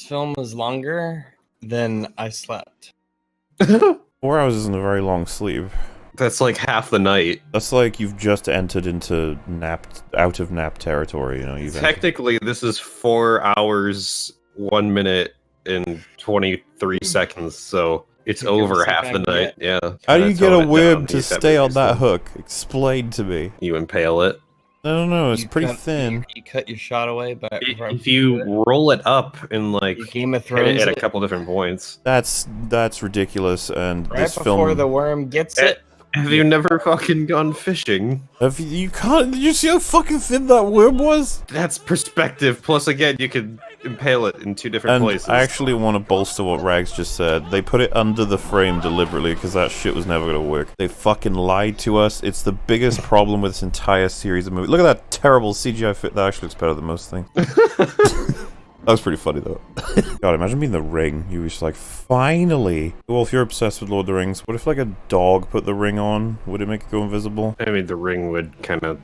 film was longer than I slept. 4 hours isn't a very long sleep. That's like half the night. That's like you've just entered into out of nap territory, you know. Technically, this is 4 hours, 1 minute, and 23 seconds, so it's over half the night. Yeah. How do you get a worm to stay on that hook? Explain to me. You impale it. No, it's pretty thin. You cut your shot away, but If you roll it up and like Game of hit Thrones it at a couple different points. That's ridiculous, and right this before film. the worm gets it. Have you never fucking gone fishing? You can't. Did you see how fucking thin that worm was? That's perspective. Plus, again, you could impale it in 2 different places. I actually want to bolster what Rags just said. They put it under the frame deliberately because that shit was never gonna work. They fucking lied to us. It's the biggest problem with this entire series of movies. Look at that terrible CGI fit. That actually looks better than most things. That was pretty funny though. God, imagine being the ring. You were just like, finally. Well, if you're obsessed with Lord of the Rings, what if like a dog put the ring on? Would it make it go invisible? I mean, the ring would kind of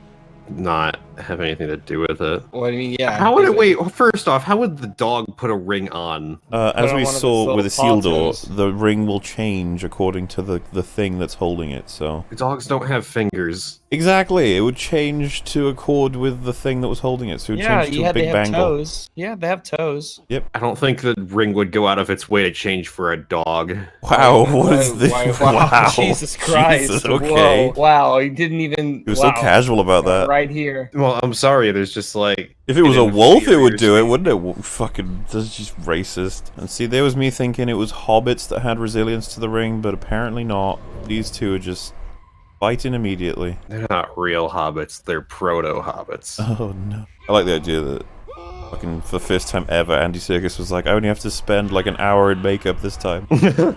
not have anything to do with it. What do you mean? Yeah. How would it? Wait. First off, how would the dog put a ring on? As we saw with the seal door, paws. the ring will change according to the thing that's holding it. So Dogs don't have fingers. exactly, it would change to accord with the thing that was holding it. So it would change to a they big have bangle. toes. Yeah, they have toes. I don't think the ring would go out of its way to change for a dog. Wow, what is this? Wow, Jesus Christ. Jesus, okay. Whoa, wow, he didn't even... He was so casual about that. Right here. Well, I'm sorry. There's just like If it was a wolf, it would do it, infuriates me. wouldn't it? Fucking, that's just racist. And see, there was me thinking it was hobbits that had resilience to the ring, but apparently not. These two are just fighting immediately. They're not real hobbits. They're proto-hobbits. Oh no. I like the idea that fucking for the first time ever, Andy Serkis was like, I only have to spend like an hour in makeup this time.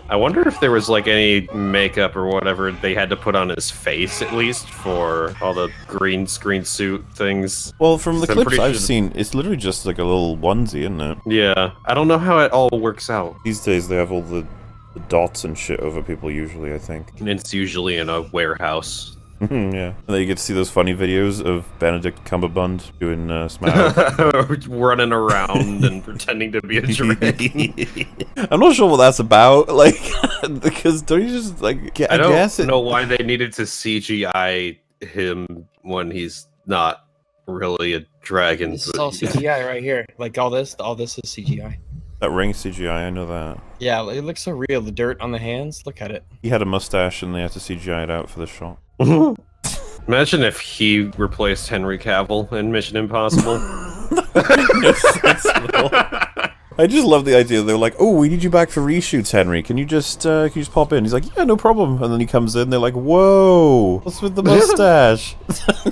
I wonder if there was like any makeup or whatever they had to put on his face at least for all the green screen suit things. Well, from the So I'm clips pretty I've sure- seen, it's literally just like a little onesie, isn't it? Yeah, I don't know how it all works out. These days they have all the dots and shit over people usually, I think. And it's usually in a warehouse. Yeah. And then you get to see those funny videos of Benedict Cumberbund doing Smash. Running around and pretending to be a dragon. I'm not sure what that's about, like, because don't you just, like, I don't guess know why they needed to CGI him when he's not really a dragon. This is all CGI right here. Like all this is CGI. That ring CGI, I know that. Yeah, it looks so real. The dirt on the hands, look at it. He had a mustache and they had to CGI it out for the shot. Imagine if he replaced Henry Cavill in Mission Impossible. I just love the idea. They're like, "Oh, we need you back for reshoots, Henry. Can you just pop in?" He's like, "Yeah, no problem." And then he comes in. They're like, "Whoa, what's with the mustache?"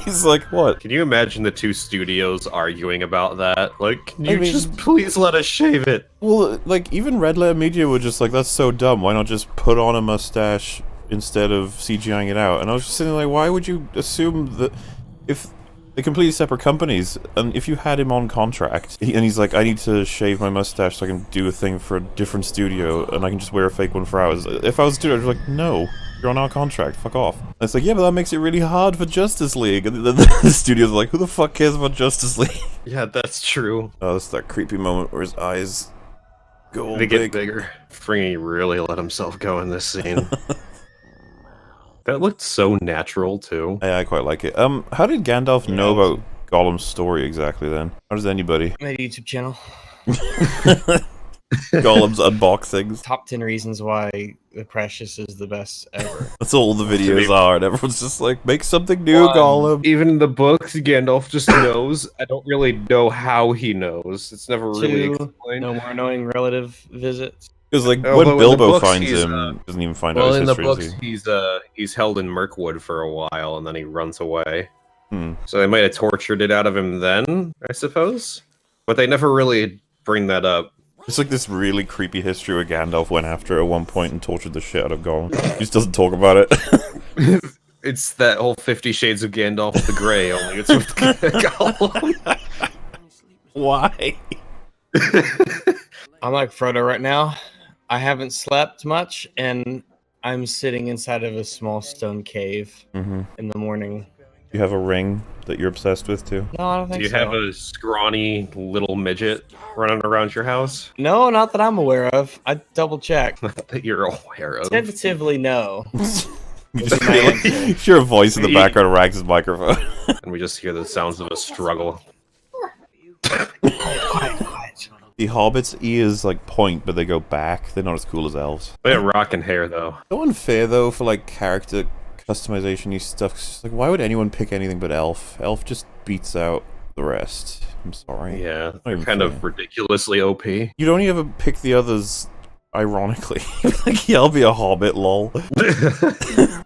He's like, "What?" Can you imagine the two studios arguing about that? Like, can you I mean- just please let us shave it? Well, like even Red Letter Media were just like, "That's so dumb. Why not just put on a mustache instead of CGIing it out?" And I was just sitting like, "Why would you assume that if they're completely separate companies, and if you had him on contract, and he's like, I need to shave my mustache so I can do a thing for a different studio, and I can just wear a fake one for hours." If I was a studio, I'd be like, "No, you're on our contract, fuck off." And it's like, yeah, but that makes it really hard for Justice League. And then the studio's like, who the fuck cares about Justice League? Yeah, that's true. Oh, that's that creepy moment where his eyes go all They get big. bigger. Fringy really let himself go in this scene. That looked so natural, too. Yeah, I quite like it. How did Gandalf know about Gollum's story exactly then? How does anybody? My YouTube channel. Gollum's unboxings. Top 10 reasons why The Precious is the best ever. That's all the videos are, and everyone's just like, make something new, Gollum. Even in the books, Gandalf just knows. I don't really know how he knows. It's never really 2, explained. no more annoying relative visits. Because like Although when in the Bilbo books, finds he's, him, doesn't even find Well, out in his the history. books, he's held in Mirkwood for a while, and then he runs away. Hmm. So they might have tortured it out of him then, I suppose. But they never really bring that up. It's like this really creepy history where Gandalf went after it at one point and tortured the shit out of Gollum. He just doesn't talk about it. It's that whole 50 Shades of Gandalf the Grey, only it's with Gollum. Why? I'm like Frodo right now. I haven't slept much, and I'm sitting inside of a small stone cave Mm-hmm. in the morning. You have a ring that you're obsessed with too? No, I don't think Do you so. have a scrawny little midget running around your house? No, not that I'm aware of. I double check. That you're aware of. Tentatively, no. You just hear a voice in the background of Rags' microphone. And we just hear the sounds of a struggle. Quiet. The hobbits' ears like point, but they go back. They're not as cool as elves. They have rocking hair though. So unfair though for like character customization-y stuff. It's just, like, why would anyone pick anything but elf? Elf just beats out the rest. I'm sorry. Yeah, Not they're even kind fair. of ridiculously OP. You'd only ever pick the others ironically. Like, yeah, I'll be a hobbit, lol.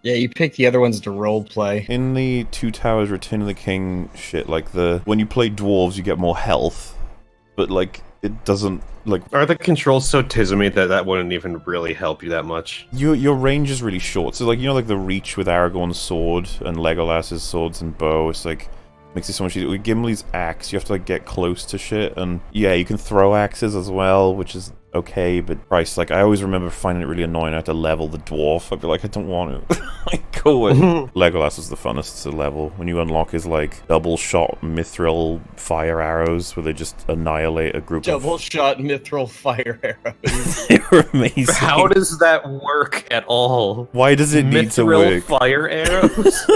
Yeah, you pick the other ones to roleplay. In the Two Towers Return of the King shit, like when you play dwarves, you get more health, but like it doesn't like. Are the controls so tismy that wouldn't even really help you that much? Your range is really short. So like like the reach with Aragorn's sword and Legolas's swords and bow. It's like makes it so much easier. With Gimli's axe, you have to like get close to shit, and yeah, you can throw axes as well, which is okay, but Christ, like I always remember finding it really annoying. I had to level the dwarf. I'd be like, I don't want to. Like, go away. Legolas was the funnest to level when you unlock his like double shot mithril fire arrows, where they just annihilate a group Double of. shot mithril fire arrows. They were amazing. How does that work at all? Why does it need to Mithril work? fire arrows?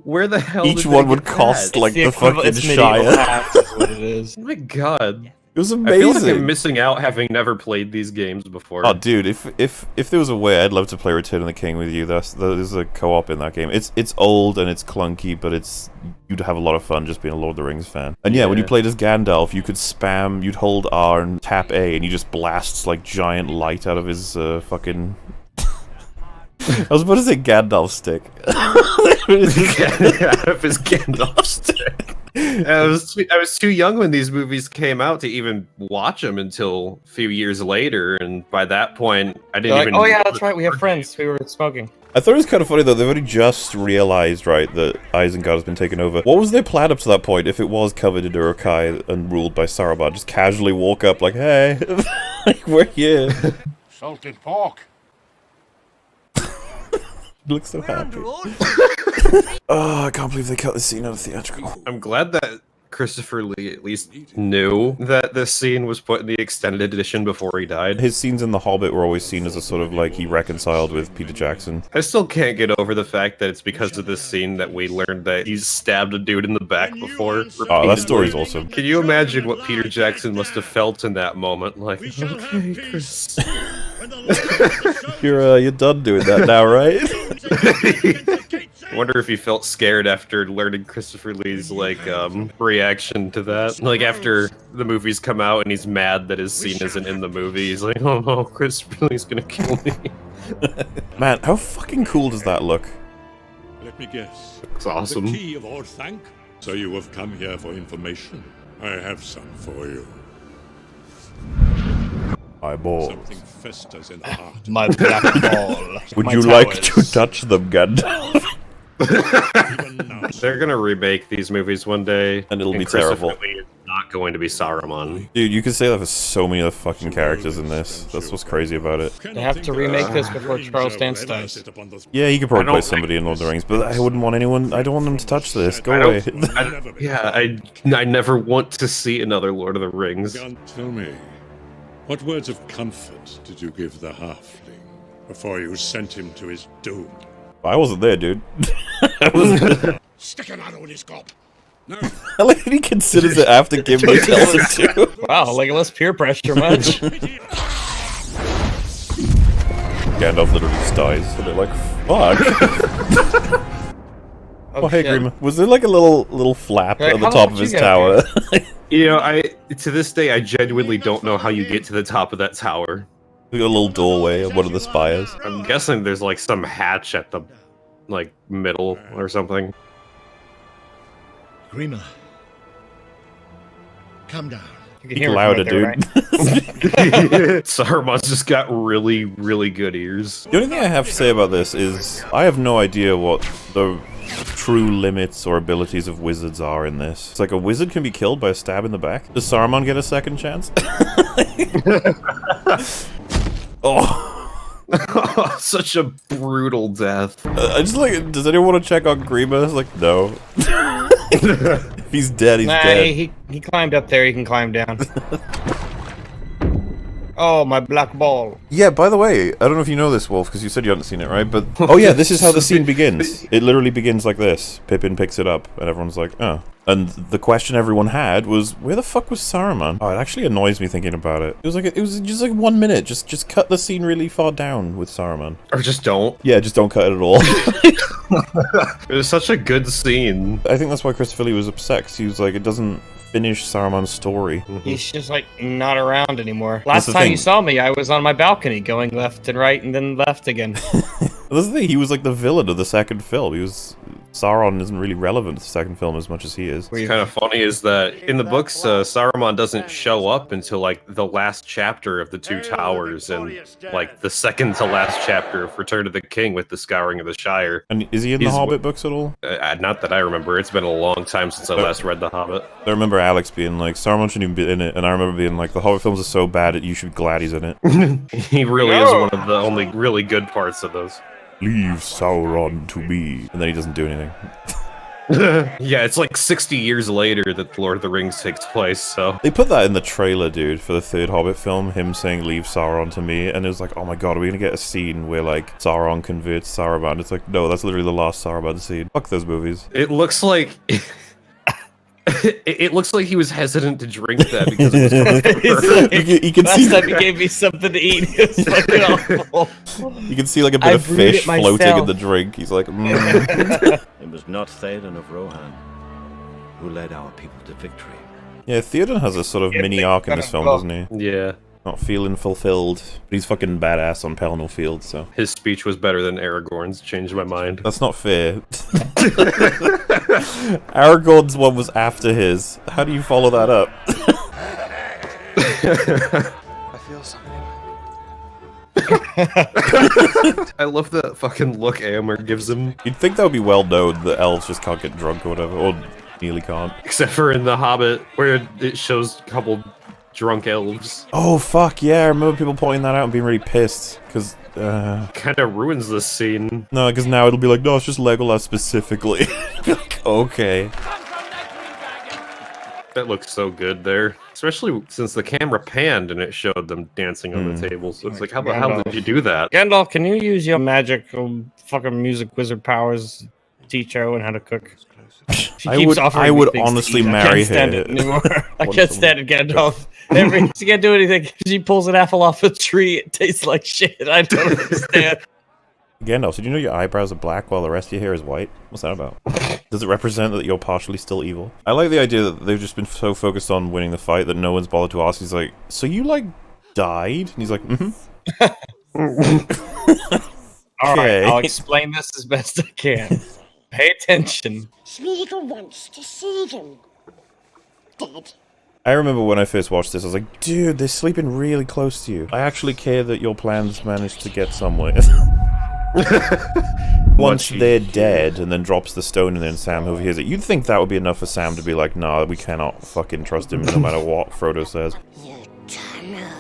Where the hell Each did one they would get cost that? like the fucking It's medieval Shire. hacks is what it is. Oh my god. It was I feel like amazing. I'm missing out having never played these games before. Oh, dude! If there was a way, I'd love to play Return of the King with you. There's a co-op in that game. It's old and it's clunky, but you'd have a lot of fun just being a Lord of the Rings fan. And yeah, when you Yeah. played as Gandalf, you could spam. You'd hold R and tap A, and he just blasts like giant light out of his fucking. I was about to say Gandalf stick. Out of his Gandalf stick. I was too young when these movies came out to even watch them until a few years later, and by that point, I didn't They're like, even. oh yeah, that's right, we have friends. We were smoking. I thought it was kind of funny though. They've only just realized, right, that Isengard has been taken over. What was their plan up to that point? If it was covered in Uruk-hai and ruled by Saruman, just casually walk up like, "Hey, like, we're here." Salted pork. Looks so happy. Oh, I can't believe they cut this scene out of theatrical. I'm glad that Christopher Lee at least knew that this scene was put in the extended edition before he died. His scenes in The Hobbit were always seen as a sort of like he reconciled with Peter Jackson. I still can't get over the fact that it's because of this scene that we learned that he's stabbed a dude in the back before. Oh, that story's awesome. Can you imagine what Peter Jackson must have felt in that moment? Like, okay, Chris. You're done doing that now, right? I wonder if he felt scared after learning Christopher Lee's like reaction to that. Like after the movies come out and he's mad that his scene isn't in the movie. He's like, oh no, Christopher Lee's gonna kill me. Man, how fucking cool does that look? Let me guess. It's awesome. The key of Orthanc? So you have come here for information. I have some for you. Eyeballs. Something festers in the heart. My black ball. Would My you like to towers. touch them, Gandalf? Even now. They're gonna remake these movies one day, And it'll be Christopher terrible. Lee is not going to be Saruman. Dude, you could say that for so many other fucking characters in this. That's what's crazy about it. They have to remake this before Charles Dance dies. Yeah, you could I probably don't play think- somebody in Lord of the Rings, but I wouldn't want anyone. I don't want them to touch this. Go I away. don't- I never want to see another Lord of the Rings. Tell me, what words of comfort did you give the halfling before you sent him to his doom? I wasn't there, dude. I wasn't. Stick an arrow in his gob. No. I like that he considers it after Gimli tells him to. Wow, like less peer pressure much. Gandalf literally just dies, and they're like, "Fuck." Oh, hey, shit. Grima. Was there like a little flap Like, at the how top did of you his get tower? You know, to this day, I genuinely don't know how you get to the top of that tower. We got a little doorway on one of the spires. I'm guessing there's like some hatch at the like middle or something. Grima, come down. You can hear it Louder, from right dude. there, right? Saruman's just got really, really good ears. The only thing I have to say about this is I have no idea what the true limits or abilities of wizards are in this. It's like a wizard can be killed by a stab in the back. Does Saruman get a second chance? Oh. Such a brutal death. I just like, does anyone want to check on Grima? It's like, no. If he's dead, he's Nah, dead. he climbed up there, he can climb down. Oh, my black ball. Yeah, by the way, I don't know if you know this, Wolf, because you said you hadn't seen it, right? But oh yeah, this is how the scene begins. It literally begins like this. Pippin picks it up, and everyone's like, oh. And the question everyone had was, where the fuck was Saruman? Oh, it actually annoys me thinking about it. It was just like 1 minute. Just cut the scene really far down with Saruman. Or just don't. Yeah, just don't cut it at all. It was such a good scene. I think that's why Christopher Lee was upset, 'cause he was like, it doesn't finish Saruman's story. He's just like not around anymore. That's Last the time thing. you saw me, I was on my balcony going left and right and then left again. That's the thing, he was like the villain of the second film. Sauron isn't really relevant to the second film as much as he is. What's kind of funny is that in the books, Saruman doesn't show up until like the last chapter of the Two Towers and like the second to last chapter of Return of the King with the Scouring of the Shire. And is he in the Hobbit books at all? Not that I remember. It's been a long time since I last read The Hobbit. I remember Alex being like, Saruman shouldn't even be in it, and I remember being like, the Hobbit films are so bad that you should be glad he's in it. He really is one of the only really good parts of those. Leave Sauron to me. And then he doesn't do anything. Yeah, it's like 60 years later that Lord of the Rings takes place, so... They put that in the trailer, dude, for the third Hobbit film, him saying, leave Sauron to me, and it was like, oh my god, are we gonna get a scene where, like, Sauron converts Saruman? It's like, no, that's literally the last Saruman scene. Fuck those movies. It looks like... It looks like he was hesitant to drink that because it was Like, you can last see time you gave me something to eat, it was fucking awful. you can see like a bit I of brewed it fish floating in myself. the drink. He's like, mm. It was not Theoden of Rohan who led our people to victory. Yeah, Theoden has a sort of mini arc in this film, doesn't he? Yeah. Not feeling fulfilled, but he's fucking badass on Pelennor Field, so... His speech was better than Aragorn's, changed my mind. That's not fair. Aragorn's one was after his. How do you follow that up? I feel something. I love the fucking look Éomer gives him, You'd think that would be well known that elves just can't get drunk or whatever, or nearly can't. except for in The Hobbit, where it shows a couple drunk elves. Oh fuck, yeah, I remember people pointing that out and being really pissed, because, Kind of ruins this scene. no, because now it'll be like, no, it's just Legolas specifically. Like, okay. That looks so good there. Especially since the camera panned and it showed them dancing on the table. So it's like, how the hell did you do that? Gandalf, can you use your magic fucking music wizard powers to teach Owen how to cook? She I keeps would- offering I me would things to honestly eat. marry I can't stand her. it anymore. I Want can't some- stand it, Gandalf. She can't do anything. She pulls an apple off a tree. It tastes like shit. I don't understand. Gandalf, did you know your eyebrows are black while the rest of your hair is white? What's that about? Does it represent that you're partially still evil? I like the idea that they've just been so focused on winning the fight that no one's bothered to ask. He's like, so you, like, died? And he's like, mm-hmm. All right, Okay. I'll explain this as best I can. Pay attention. Smeagol wants to see him. Dead. I remember when I first watched this, I was like, dude, they're sleeping really close to you. I actually care that your plans managed to get somewhere. Once they're dead, and then drops the stone, and then Sam overhears it. You'd think that would be enough for Sam to be like, nah, we cannot fucking trust him no matter what Frodo says. You tunnel.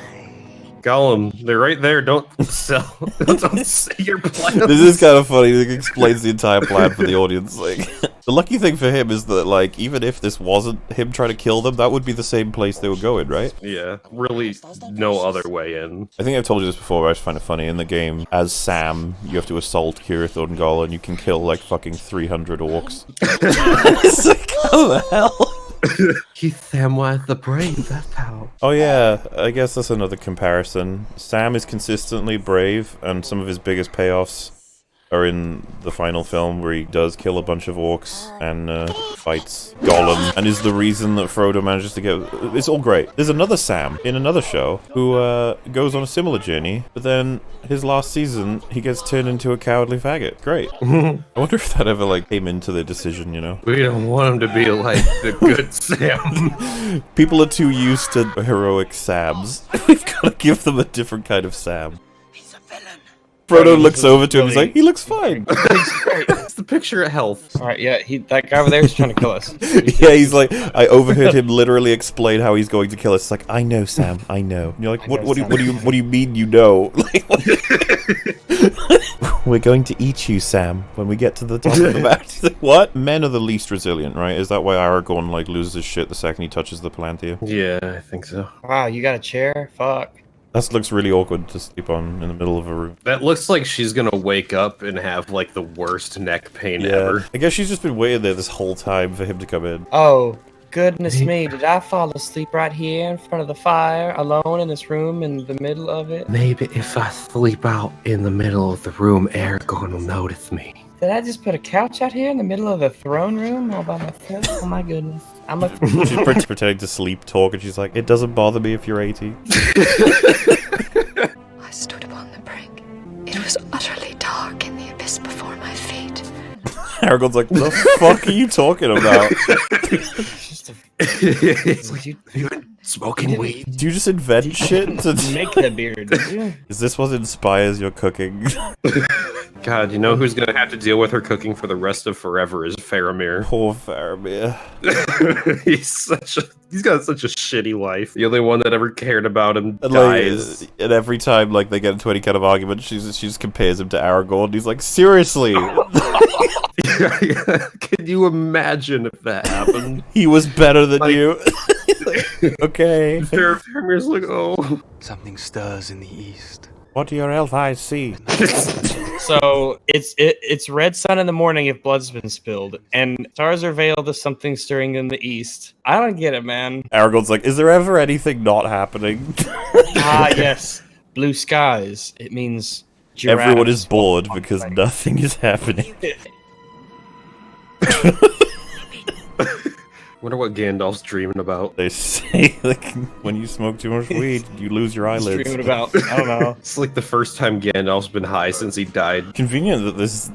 Gollum, they're right there. Don't sell. Don't say your plans. This is kind of funny. It explains the entire plan for the audience. Like, the lucky thing for him is that, like, even if this wasn't him trying to kill them, that would be the same place they were going, right? Yeah, really no other way in. I think I've told you this before, but I just find it funny. In the game, as Sam, you have to assault Cirith Ungol, and you can kill, like, fucking 300 orcs. It's like, how the hell? Keith Samwise the Brave, that's how. Oh yeah, I guess that's another comparison. Sam is consistently brave, and some of his biggest payoffs are in the final film where he does kill a bunch of orcs and fights Gollum, and is the reason that Frodo manages to get... It's all great. There's another Sam in another show who goes on a similar journey, but then his last season, he gets turned into a cowardly faggot. Great. I wonder if that ever, like, came into the decision, you know? We don't want him to be like the good Sam. People are too used to heroic Sams. We've got to give them a different kind of Sam. He's a villain. Frodo looks over to him. He's like, he looks fine. It's the picture of health. All right, yeah, that guy over there is trying to kill us. Yeah, he's like, I overheard him literally explain how he's going to kill us. It's like, I know, Sam, I know. And you're like, what do you mean you know? Like, we're going to eat you, Sam, when we get to the top of the mountain. He's like, what? Men are the least resilient, right? Is that why Aragorn like loses his shit the second he touches the Palantir? Yeah, I think so. Wow, you got a chair? Fuck. That looks really awkward to sleep on in the middle of a room. That looks like she's gonna wake up and have like the worst neck pain ever. I guess she's just been waiting there this whole time for him to come in. Oh, goodness me, did I fall asleep right here in front of the fire, alone in this room in the middle of it? Maybe if I sleep out in the middle of the room, Aragorn will notice me. Did I just put a couch out here in the middle of the throne room all by myself? Oh my goodness. I'm a... She's pretending to sleep talk, and she's like, it doesn't bother me if you're 80. I stood upon the brink. It was utterly dark in the abyss before my feet. Aragorn's like, the fuck are you talking about? You been smoking weed? Do you just invent shit to make that beard, did you? Is this what inspires your cooking? God, you know who's gonna have to deal with her cooking for the rest of forever is Faramir. Poor Faramir. He's got such a shitty life. The only one that ever cared about him And dies. like, and every time like they get into any kind of argument, she just compares him to Aragorn. He's like, seriously, Can you imagine if that happened? he was better than Like- you. Okay. Faramir's like, oh. Something stirs in the east. What do your elf eyes see? So it's red sun in the morning if blood's been spilled, and stars are veiled as something stirring in the east. I don't get it, man. Aragorn's like, is there ever anything not happening? Ah, yes. Blue skies. It means Everyone is giraffes bored walk because by. nothing is happening. Wonder what Gandalf's dreaming about. They say like when you smoke too much weed, you lose your eyelids. Dreaming about, I don't know. It's like the first time Gandalf's been high since he died. Convenient that this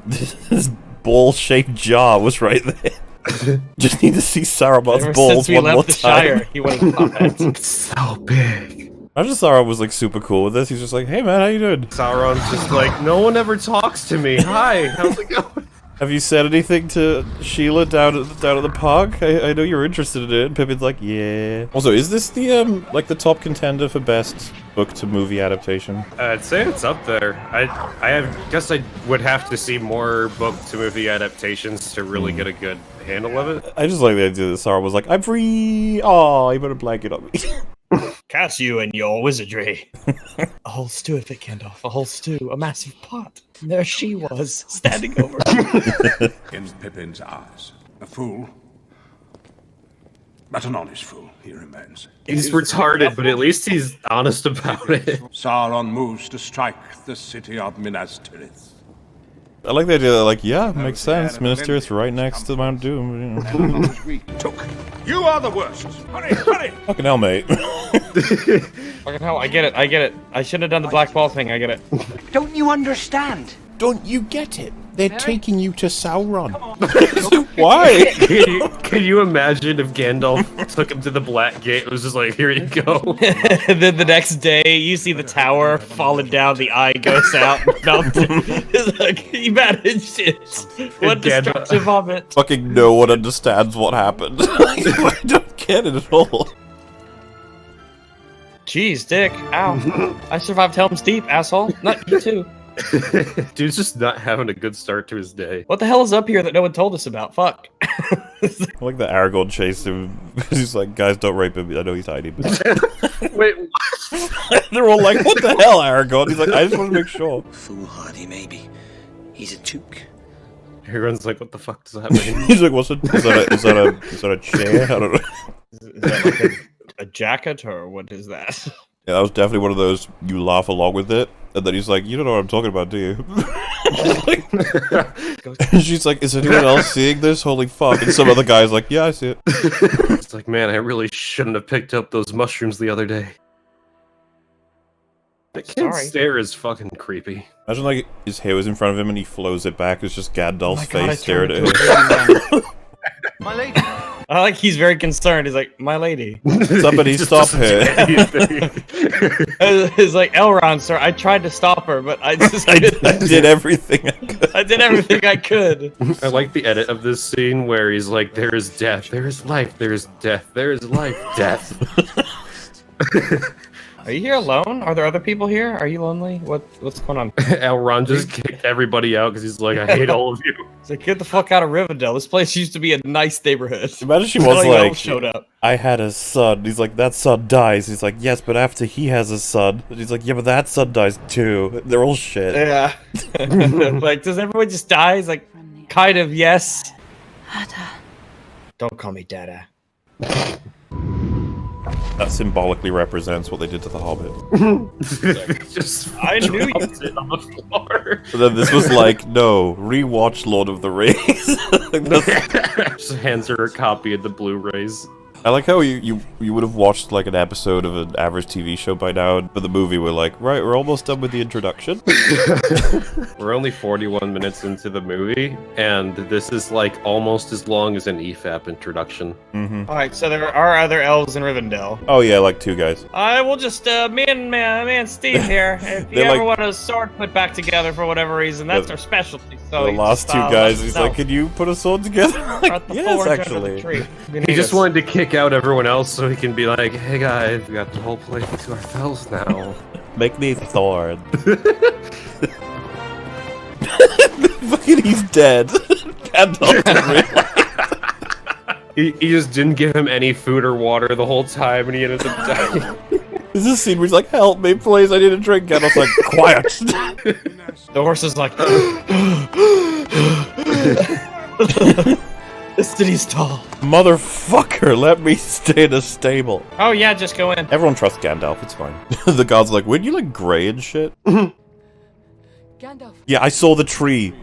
ball-shaped jar was right there. Just need to see Saruman's Ever balls since we one more left the Shire, time. he wanted comments. It's so big. Imagine Sauron was like super cool with this. He's just like, hey man, how you doing? Sauron's just like, no one ever talks to me. Hi, how's it going? Have you said anything to Sheila down at the park? I know you're interested in it. And Pippin's like, yeah. Also, is this the like the top contender for best book to movie adaptation? I'd say it's up there. Guess I would have to see more book to movie adaptations to really get a good handle of it. I just like the idea that Sauron was like, I'm free. Oh, you put a blanket on me. Cast you and your wizardry. A whole stew of it, Gandalf. A whole stew. A massive pot. And there she was, standing over me. In Pippin's eyes, a fool, but an honest fool he remains. He's retarded, but at least he's honest about it. Sauron moves to strike the city of Minas Tirith. I like the idea that, like, yeah, makes sense. Minas Tirith's right next to Mount Doom. You know. Took. You are the worst. Hurry, hurry! Fucking hell, mate. Fucking hell, I get it. I shouldn't have done the black ball thing, I get it. Don't you understand? Don't you get it? They're taking you to Sauron. Why? Can you imagine if Gandalf took him to the Black Gate? It was just like, here you go. And then the next day, you see the tower falling down, the eye goes out, melted. It's like, you managed it. What destructive vomit. Fucking no one understands what happened. I don't get it at all. Jeez, Dick. Ow. I survived Helm's Deep, asshole. Not you too. Dude's just not having a good start to his day. What the hell is up here that no one told us about? Fuck. I like that Aragorn chased him. He's like, guys, don't rape him. I know he's tiny. Wait, what? They're all like, what the hell, Aragorn? He's like, I just want to make sure. Foolhardy, maybe. He's a toque. Everyone's like, what the fuck does that mean? He's like, is that a chair? I don't know. Is that like a jacket or what is that? Yeah, that was definitely one of those, you laugh along with it, and then he's like, you don't know what I'm talking about, do you? And she's like, is anyone else seeing this? Holy fuck. And some other guy's like, yeah, I see it. It's like, man, I really shouldn't have picked up those mushrooms the other day. That kid's stare is fucking creepy. Imagine like his hair was in front of him and he flows it back. It's just Gandalf's Oh my God, face staring at him. My lady. I like he's very concerned. He's like, my lady. Somebody stop her. He's like, Elrond, sir, I tried to stop her, but I just I did everything I could. I did everything I could. I like the edit of this scene where he's like, there is death, there is life, there is death, there is life, death. Are you here alone? Are there other people here? Are you lonely? What's going on? Elrond just kicked everybody out because he's like, I hate all of you. He's like, get the fuck out of Rivendell. This place used to be a nice neighborhood. Imagine she All was you like, elves showed up. I had a son. He's like, that son dies. He's like, yes, but after he has a son. And he's like, yeah, but that son dies too. They're all shit. Yeah. Like, does everyone just die? He's like, kind of, yes. Don't call me Dada. That symbolically represents what they did to the Hobbit. Just I knew you. it on the floor. But then this was like, no, rewatch Lord of the Rings. Just hands her a copy of the Blu-rays. I like how you would have watched like an episode of an average TV show by now, but the movie we're like, right, we're almost done with the introduction. We're only 41 minutes into the movie, and this is like almost as long as an EFAP introduction. Alright, so there are other elves in Rivendell. Oh yeah, like 2 guys. I will just, me and Steve here. If you They're ever like- want a sword put back together for whatever reason, that's our specialty. So The you last just, 2 let guys, us he's know. like, can you put a sword together? I'm We're like, at the yes, forge under actually. the tree. He just wanted to kick out everyone else so he can be like, hey guys, we got the whole place to ourselves now. Make me sword. Fucking, he's dead. Gandalf didn't realize. He just didn't give him any food or water the whole time, and he ended up dying. There's this scene where he's like, help me, please, I need a drink. Gandalf's like, quiet. The horse is like, the city's tall. Motherfucker, let me stay in a stable. Oh yeah, just go in. Everyone trusts Gandalf, it's fine. The gods are like, weren't you like grey and shit? Gandalf. Yeah, I saw the tree.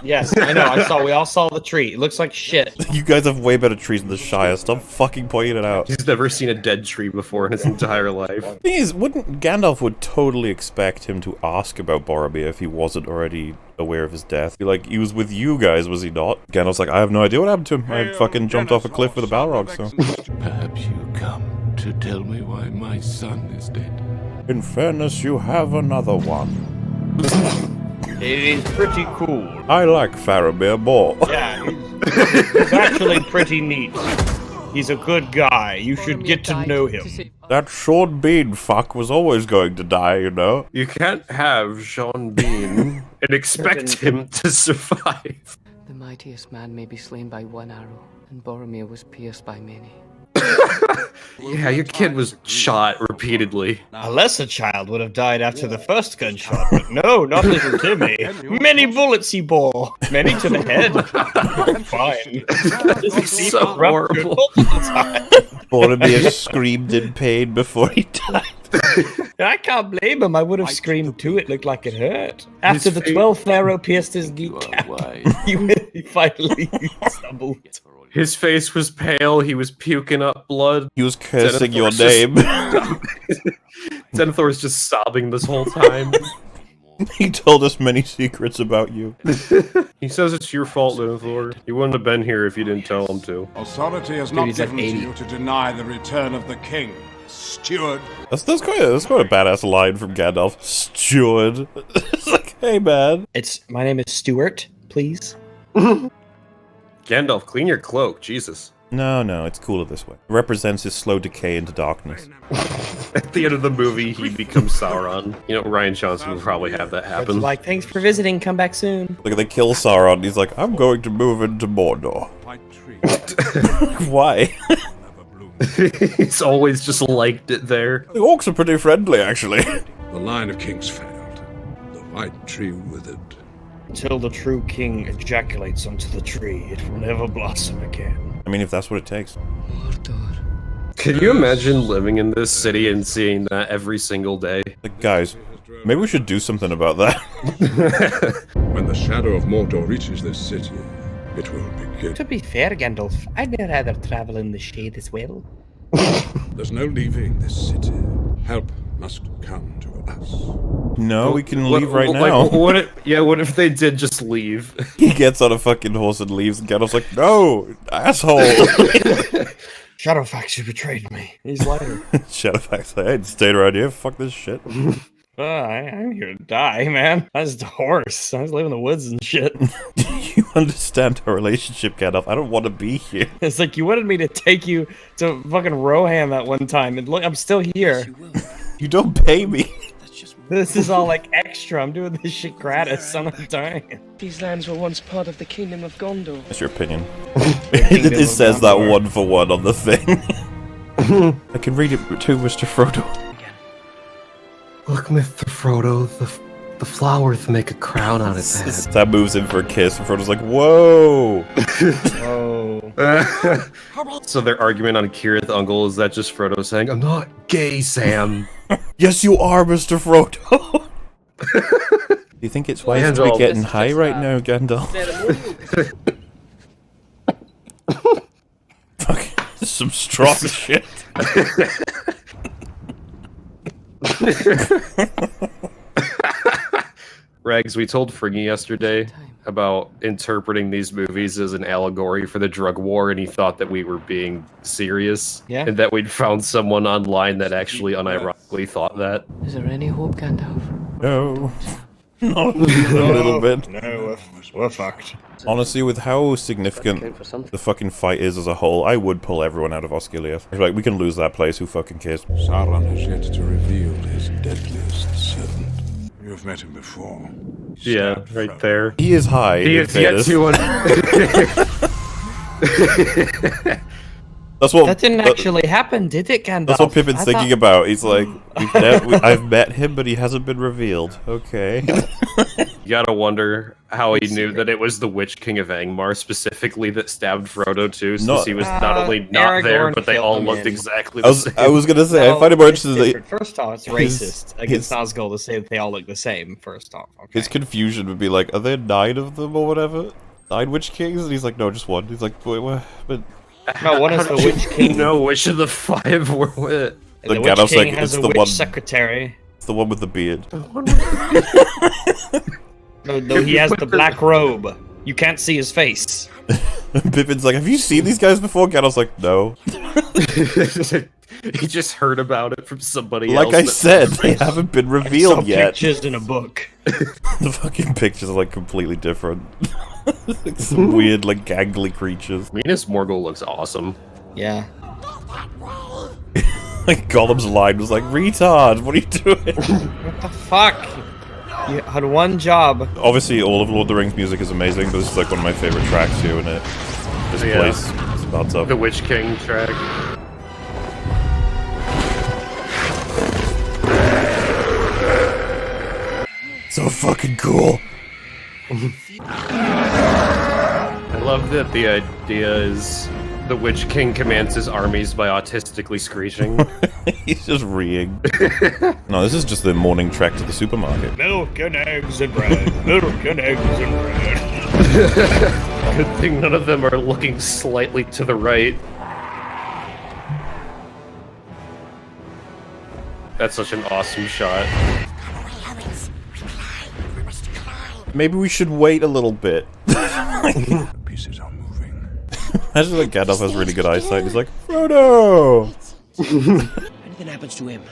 Yes, I know. We all saw the tree. It looks like shit. You guys have way better trees in the Shire. Stop fucking pointing it out. He's never seen a dead tree before in his entire life. Thing is, Gandalf would totally expect him to ask about Boromir if he wasn't already aware of his death. Be like, he was with you guys, was he not? Gandalf's like, I have no idea what happened to him. I fucking jumped off a cliff with a Balrog, so. Perhaps you come to tell me why my son is dead. In fairness, you have another one. It is pretty cool. I like Faramir more. Yeah, he's actually pretty neat. He's a good guy. You should get to know him. That Sean Bean fuck was always going to die, you know? You can't have Sean Bean and expect him to survive. The mightiest man may be slain by one arrow, and Boromir was pierced by many. Yeah, your kid was shot repeatedly. A lesser child would have died after the first gunshot, but no, not little Timmy. Many bullets he bore, many to the head. Fine. It's so horrible. Boromir screamed in pain before he died. I can't blame him. I would have screamed too. It looked like it hurt. After the 12th arrow pierced his kneecap, he finally stumbled. His face was pale, he was puking up blood. He was cursing your Denethor's name. Denethor was just sobbing this whole time. He told us many secrets about you. He says it's your fault, Denethor. He wouldn't have been here if you didn't tell him to. Authority is not given to you to deny the return of the king. Steward. That's quite a badass line from Gandalf. Steward. It's like, hey man. My name is Stuart, please. Gandalf, clean your cloak, Jesus. No, it's cooler this way. It represents his slow decay into darkness. At the end of the movie, he becomes Sauron. You know, Ryan Johnson will probably have that happen. Like, thanks for visiting. Come back soon. Like, they kill Sauron, and he's like, I'm going to move into Mordor. Why? He's always just liked it there. The orcs are pretty friendly, actually. The line of kings failed. The white tree withered. Until the true king ejaculates onto the tree, it will never blossom again. I mean, if that's what it takes. LotR. Can you imagine living in this city and seeing that every single day? Like, guys, maybe we should do something about that. When the shadow of Mordor reaches this city, it will begin. To be fair, Gandalf, I'd rather travel in the shade as well. There's no leaving this city. Help must come to us. No, we can leave right now. What if they did just leave? He gets on a fucking horse and leaves, and Gandalf's like, no, asshole. Shadowfax, you betrayed me. He's lighter. Shadowfax, I ain't staying around here. Fuck this shit. I'm here to die, man. I was a horse. I was living in the woods and shit. You understand our relationship, Gandalf. I don't want to be here. It's like you wanted me to take you to fucking Rohan that one time, and look, I'm still here. You don't pay me. This is all like extra. I'm doing this shit gratis. I'm not dying. These lands were once part of the Kingdom of Gondor. That's your opinion. It says that 1 for 1 on the thing. I can read it too, Mr. Frodo. Look, Mr. Frodo, the flowers make a crown out of that. Sam moves in for a kiss, and Frodo's like, whoa! Oh. So their argument on Kirith Ungol is that just Frodo saying, I'm not gay, Sam. Yes, you are, Mr. Frodo! Do you think it's wise to be getting high right now, Gandalf? Fuck, some strong shit. Rags, we told Friggy yesterday about interpreting these movies as an allegory for the drug war, and he thought that we were being serious. Yeah. And that we'd found someone online that actually unironically thought that. Is there any hope, Gandalf? No. Not a little bit. No, we're fucked. Honestly, with how significant the fucking fight is as a whole, I would pull everyone out of Osgiliath. Like, we can lose that place, who fucking cares? Sauron has yet to reveal his deadliest servant. You've met him before. Yeah, right there. He is high. He is yet to That's what. That didn't actually happen, did it, Gandalf? That's what Pippin's thinking about. He's like, I've met him, but he hasn't been revealed. Okay. You gotta wonder how he knew that it was the Witch King of Angmar specifically that stabbed Frodo too, since he was not only not there, but they all looked exactly the same. I was gonna say, I find it more interesting that... First off, it's racist against Nazgul to say that they all look the same, first off. Okay. His confusion would be like, are there 9 of them or whatever? 9 Witch Kings? And he's like, no, just 1. He's like, wait, what? But... No, one is the Witch King. No, which of the 5 were with? The Witch King like, has it's a the witch one... secretary. It's the one with the beard. No, he has the black robe. You can't see his face. Pippin's like, have you seen these guys before? Gandalf's like, no. He just heard about it from somebody else. Like I said, they haven't been revealed yet. Pictures in a book. The fucking pictures are like completely different. Like some weird, like gangly creatures. Minas Morgul looks awesome. Yeah. Like Gollum's line was like, retard, what are you doing? What the fuck? You had one job. Obviously, all of Lord of the Rings music is amazing, but this is like one of my favorite tracks here, and this place starts up. The Witch King track. So fucking cool. I love that the idea is the Witch King commands his armies by autistically screeching. He's just reeing. No, this is just the morning trek to the supermarket. Milk and eggs and bread. Milk and eggs and bread. Good thing none of them are looking slightly to the right. That's such an awesome shot. Maybe we should wait a little bit. The pieces are moving. Imagine like Gandalf has really good eyesight. He's like, Frodo! If anything happens to him,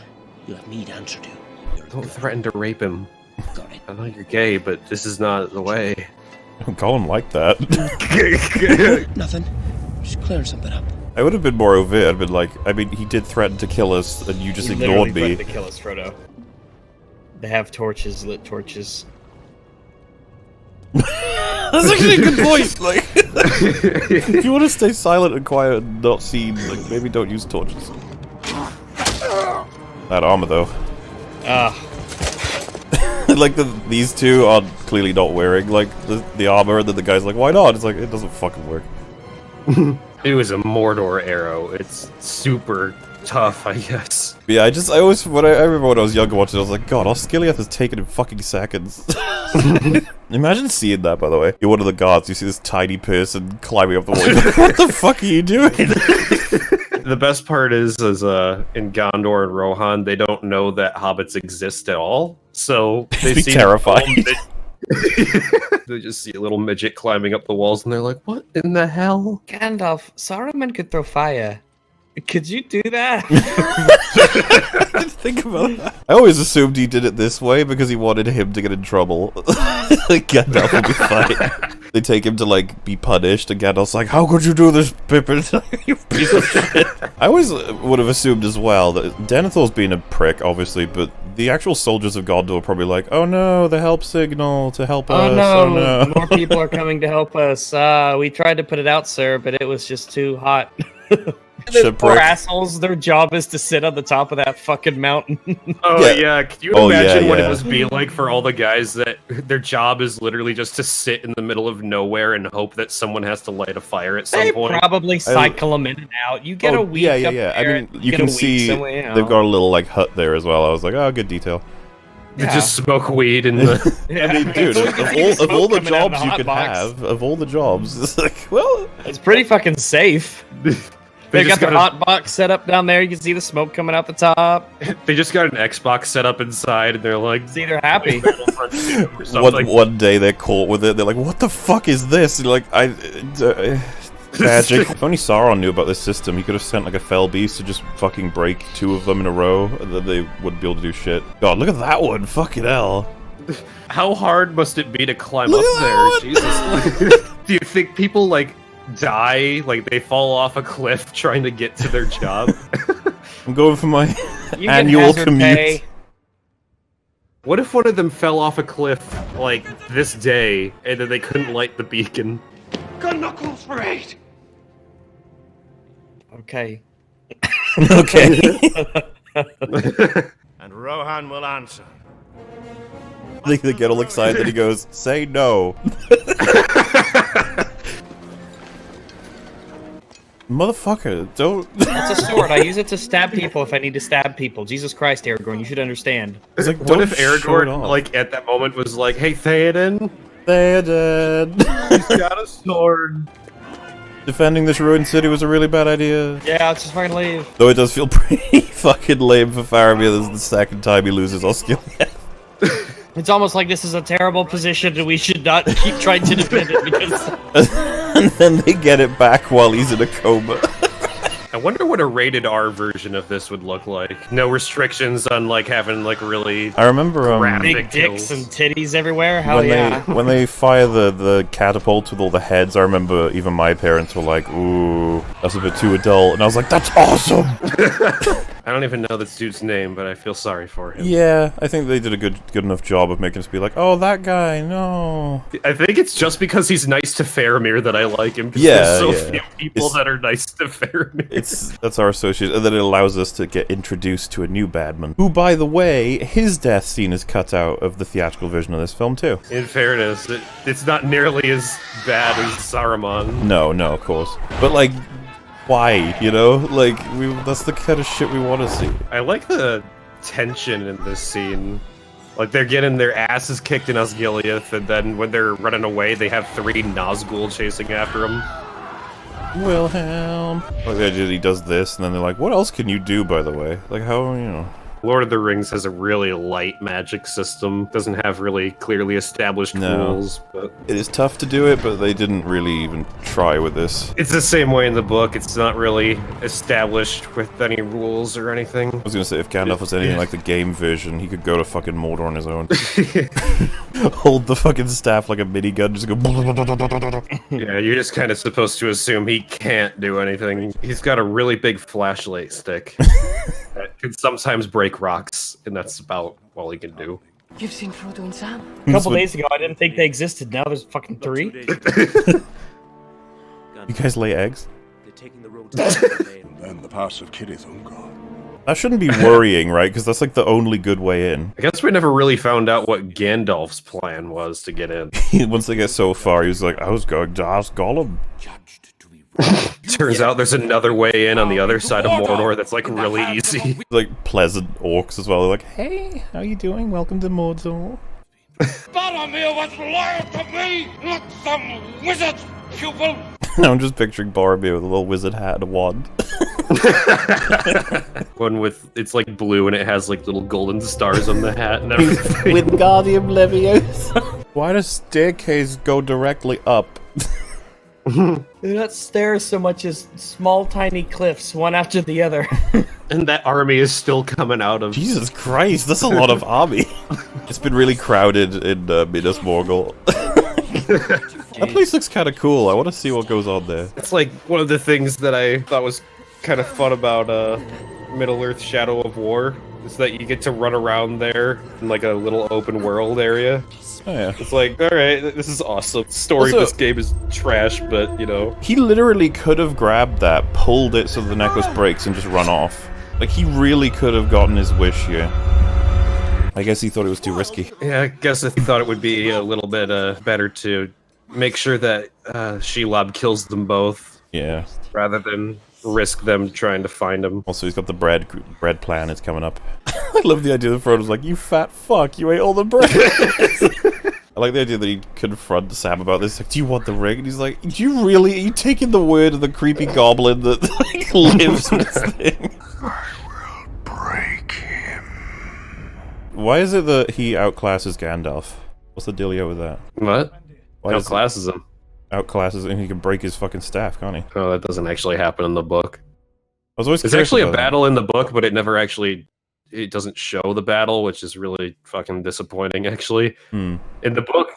you'll have me to answer to. Don't threaten to rape him. I know you're gay, but this is not the way. Don't call him like that. Nothing. Just clearing something up. I would have been more overt. I'd been like, I mean, he did threaten to kill us, and you just ignored me. To kill us, Frodo. They have torches, lit torches. That's actually a good point. Like, if you want to stay silent and quiet and not seen, like maybe don't use torches. That armor, though. Like these two are clearly not wearing like the armor, and then the guy's like, "Why not?" It's like it doesn't fucking work. It was a Mordor arrow. It's super tough, I guess. Yeah, I always I remember when I was younger watching, I was like, God, Osgiliath has taken in fucking seconds. Imagine seeing that, by the way. You're one of the guards, you see this tiny person climbing up the wall. Like, what the fuck are you doing? The best part is in Gondor and Rohan, they don't know that hobbits exist at all. So they be see terrified. They just see a little midget climbing up the walls, and they're like, "What in the hell?" Gandalf, Saruman could throw fire. Could you do that? Think about that. I always assumed he did it this way because he wanted him to get in trouble. Like, Gandalf would be fine. They take him to, like, be punished, and Gandalf's like, how could you do this, Pippin? You piece of shit. I always would have assumed as well that Denethor's being a prick, obviously, but the actual soldiers of Gondor are probably like, oh no, the help signal to help us. No, oh no, more people are coming to help us. We tried to put it out, sir, but it was just too hot. Those poor assholes, their job is to sit on the top of that fucking mountain. Oh yeah, can you imagine what it must be like for all the guys that their job is literally just to sit in the middle of nowhere and hope that someone has to light a fire at some point? They probably cycle them in and out. You get a week up there, I mean, you can see they've got a little, like, hut there as well. I was like, oh, good detail. They just smoke weed in the... I mean, dude, of all the jobs you could have, of all the jobs, it's like, well... It's pretty fucking safe. They got their hot box set up down there. You can see the smoke coming out the top. They just got an Xbox set up inside, and they're like... See, they're happy. One day they're caught with it. They're like, what the fuck is this? And you're like, magic. If only Sauron knew about this system, he could have sent, like, a fell beast to just fucking break 2 of them in a row, and then they wouldn't be able to do shit. God, look at that one. Fucking hell. How hard must it be to climb up there? Jesus. Do you think people, like, die, like they fall off a cliff trying to get to their job? I'm going for my annual commute. Pay. What if one of them fell off a cliff, like, this day, and then they couldn't light the beacon? Gun knuckles for 8! Okay. Okay. And Rohan will answer. They get all excited and he goes, say no. Motherfucker, don't... It's a sword. I use it to stab people if I need to stab people. Jesus Christ, Aragorn, you should understand. It's like, what if Aragorn, like, at that moment was like, hey, Theoden? Theoden! He's got a sword. Defending this ruined city was a really bad idea. Yeah, let's just fucking leave. Though it does feel pretty fucking lame for Faramir. This is the second time he loses Osgiliath. It's almost like this is a terrible position and we should not keep trying to defend it because... And then they get it back while he's in a coma. I wonder what a rated R version of this would look like. No restrictions on, like, having, like, really... I remember, big dicks and titties everywhere? Hell yeah. When they fire the catapult with all the heads, I remember even my parents were like, ooh, that's a bit too adult. And I was like, that's awesome! I don't even know this dude's name, but I feel sorry for him. Yeah, I think they did a good enough job of making us be like, oh, that guy, no. I think it's just because he's nice to Faramir that I like him. Yeah, there's so few people that are nice to Faramir. That's our associate, and then it allows us to get introduced to a new badman. Who, by the way, his death scene is cut out of the theatrical version of this film, too. In fairness, it's not nearly as bad as Saruman. No, of course. But, like... why, you know? Like, that's the kind of shit we want to see. I like the tension in this scene. Like, they're getting their asses kicked in Osgiliath, and then when they're running away, they have 3 Nazgul chasing after them. Wilhelm. Like, the idea that he does this, and then they're like, what else can you do, by the way? Like, how, you know... Lord of the Rings has a really light magic system. Doesn't have really clearly established rules. But it is tough to do it, but they didn't really even try with this. It's the same way in the book. It's not really established with any rules or anything. I was gonna say, if Gandalf was anything like the game version, he could go to fucking Mordor on his own. Hold the fucking staff like a minigun, just go... Yeah, you're just kind of supposed to assume he can't do anything. He's got a really big flashlight stick that can sometimes break rocks, and that's about all he can do. You've seen Frodo and Sam? A couple days ago, I didn't think they existed. Now there's fucking 3. You guys lay eggs? They're taking the road to and then the pass of Kirithungor. That shouldn't be worrying, right? Because that's like the only good way in. I guess we never really found out what Gandalf's plan was to get in. Once they get so far, he was like, I was going to ask Gollum. Turns out there's another way in on the other side of Mordor that's, like, really easy. Like, pleasant orcs as well. They're like, hey, how you doing? Welcome to Mordor. Boromir was loyal to me, not some wizard pupil. I'm just picturing Boromir with a little wizard hat and a wand. One with, it's like blue and it has like little golden stars on the hat and everything. With Guardium Leviosa. Why does staircase go directly up? They're not stairs so much as small, tiny cliffs, one after the other. And that army is still coming out of... Jesus Christ, that's a lot of army. It's been really crowded in Minas Morgul. That place looks kind of cool. I want to see what goes on there. It's like one of the things that I thought was kind of fun about Middle-earth Shadow of War, is that you get to run around there in like a little open world area. Oh yeah. It's like, alright, this is awesome. Story of this game is trash, but, you know. He literally could have grabbed that, pulled it so the necklace breaks, and just run off. Like, he really could have gotten his wish here. I guess he thought it was too risky. Yeah, I guess I thought it would be a little bit better to make sure that Shelob kills them both. Yeah. Rather than risk them trying to find him. Also, he's got the bread plan is coming up. I love the idea that Frodo's like, you fat fuck, you ate all the bread. I like the idea that he confronts Sam about this. Like, do you want the ring? And he's like, do you really? Are you taking the word of the creepy goblin that like, lives in this thing? I will break him. Why is it that he outclasses Gandalf? What's the dealio with that? What? Why Outclasses him. Outclasses, and he can break his fucking staff, can't he? Oh, that doesn't actually happen in the book. I was always There's curious actually a about that. battle in the book, but it never actually... It doesn't show the battle, which is really fucking disappointing, actually. In the book,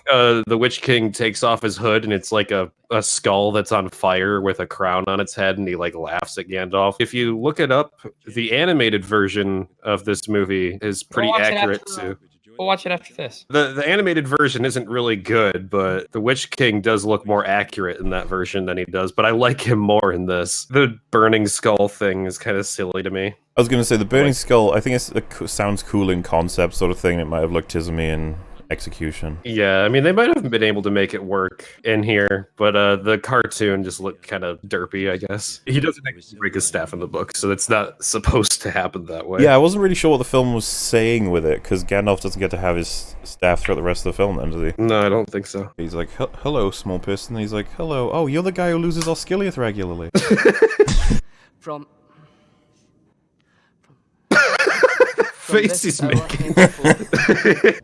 the Witch King takes off his hood, and it's like a skull that's on fire with a crown on its head, and he like laughs at Gandalf. If you look it up, the animated version of this movie is pretty accurate too. We'll watch it after this. The animated version isn't really good, but the Witch King does look more accurate in that version than he does, but I like him more in this. The burning skull thing is kind of silly to me. I was going to say, the burning skull, I think it sounds cool in concept sort of thing. It might have looked tismy in execution. Yeah, I mean, they might have been able to make it work in here, but the cartoon just looked kind of derpy, I guess. He doesn't actually break his staff in the book, so it's not supposed to happen that way. Yeah, I wasn't really sure what the film was saying with it, because Gandalf doesn't get to have his staff throughout the rest of the film, then, does he? No, I don't think so. He's like, hello, small person. He's like, hello. Oh, you're the guy who loses Osgiliath regularly. From Face he's making.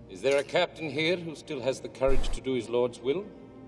Is there a captain here who still has the courage to do his lord's will?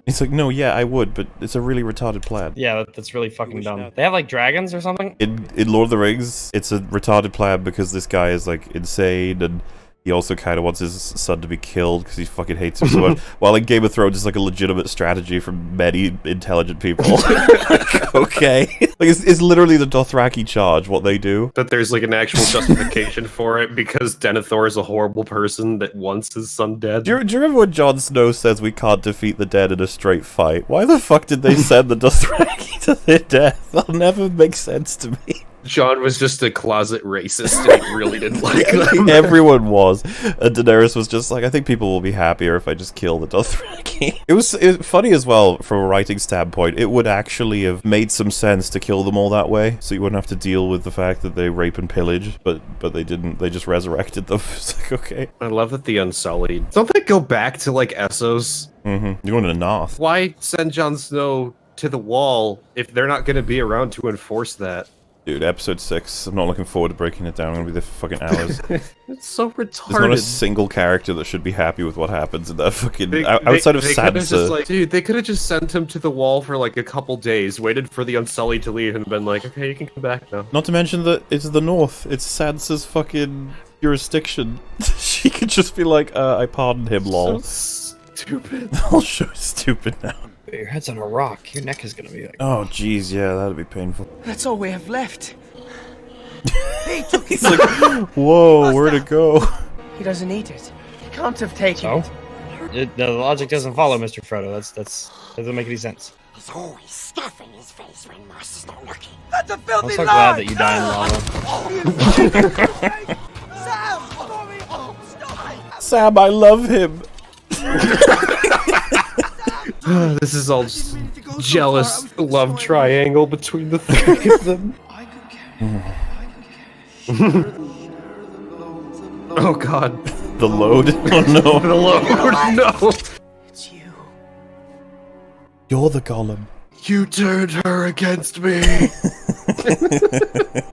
He's like, no, yeah, I would, but it's a really retarded plan. Yeah, that's really fucking dumb. They have like dragons or something? In Lord of the Rings, it's a retarded plan because this guy is like insane, and he also kind of wants his son to be killed because he fucking hates him so much. While in Game of Thrones, it's like a legitimate strategy from many intelligent people. Like, okay. Like, it's literally the Dothraki charge, what they do. But there's like an actual justification for it because Denethor is a horrible person that wants his son dead. Do you remember when Jon Snow says we can't defeat the dead in a straight fight? Why the fuck did they send the Dothraki to their death? That'll never make sense to me. John was just a closet racist and he really didn't like them. Everyone was. And Daenerys was just like, I think people will be happier if I just kill the Dothraki. It was funny as well, from a writing standpoint. It would actually have made some sense to kill them all that way, so you wouldn't have to deal with the fact that they rape and pillage, but they didn't. They just resurrected them. It's like, okay. I love that the Unsullied... Don't they go back to, like, Essos? Mm-hmm. You're going to the north. Why send Jon Snow to the Wall if they're not going to be around to enforce that? Dude, episode 6. I'm not looking forward to breaking it down. I'm gonna be there for fucking hours. It's so retarded. There's not a single character that should be happy with what happens in that fucking... outside of Sansa. Like, dude, they could have just sent him to the Wall for like a couple days, waited for the Unsullied to leave, and been like, okay, you can come back now. Not to mention that it's the North. It's Sansa's fucking jurisdiction. She could just be like, I pardon him, lol. So stupid. I'll show you stupid now. Your head's on a rock. Your neck is gonna be like... Oh, jeez, yeah, that'd be painful. That's all we have left. He took He's like, whoa, where'd it go? He doesn't need it. He can't have taken it. The logic doesn't follow, Mr. Frodo. That doesn't make any sense. He's always stuffing his face when Master's not looking. That's a I'm filthy so lie! glad that you die in lava. Sam! Stop it! Sam, I love him. This is all just jealous love triangle between the three of them. Oh god. The load. Oh no. The load. No. It's you. You're the golem. You turned her against me.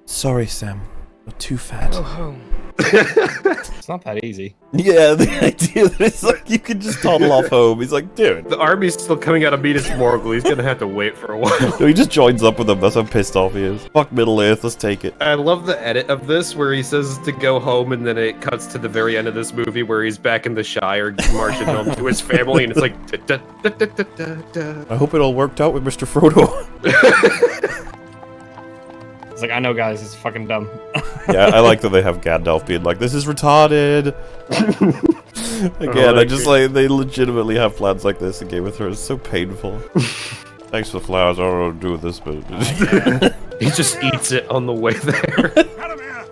Sorry, Sam. You're too fat. Go home. It's not that easy. Yeah, the idea that it's like you can just toddle off home. He's like, dude. The army's still coming out of Midas Morgul. He's gonna have to wait for a while. No, he just joins up with them. That's how pissed off he is. Fuck Middle Earth. Let's take it. I love the edit of this where he says to go home, and then it cuts to the very end of this movie where he's back in the Shire marching home to his family, and it's like. I hope it all worked out with Mr. Frodo. It's like, I know, guys, it's fucking dumb. Yeah, I like that they have Gandalf being like, this is retarded. Again, I just like, they legitimately have plans like this in Game of Thrones. It's so painful. Thanks for the flowers, I don't know what to do with this, but... He just eats it on the way there.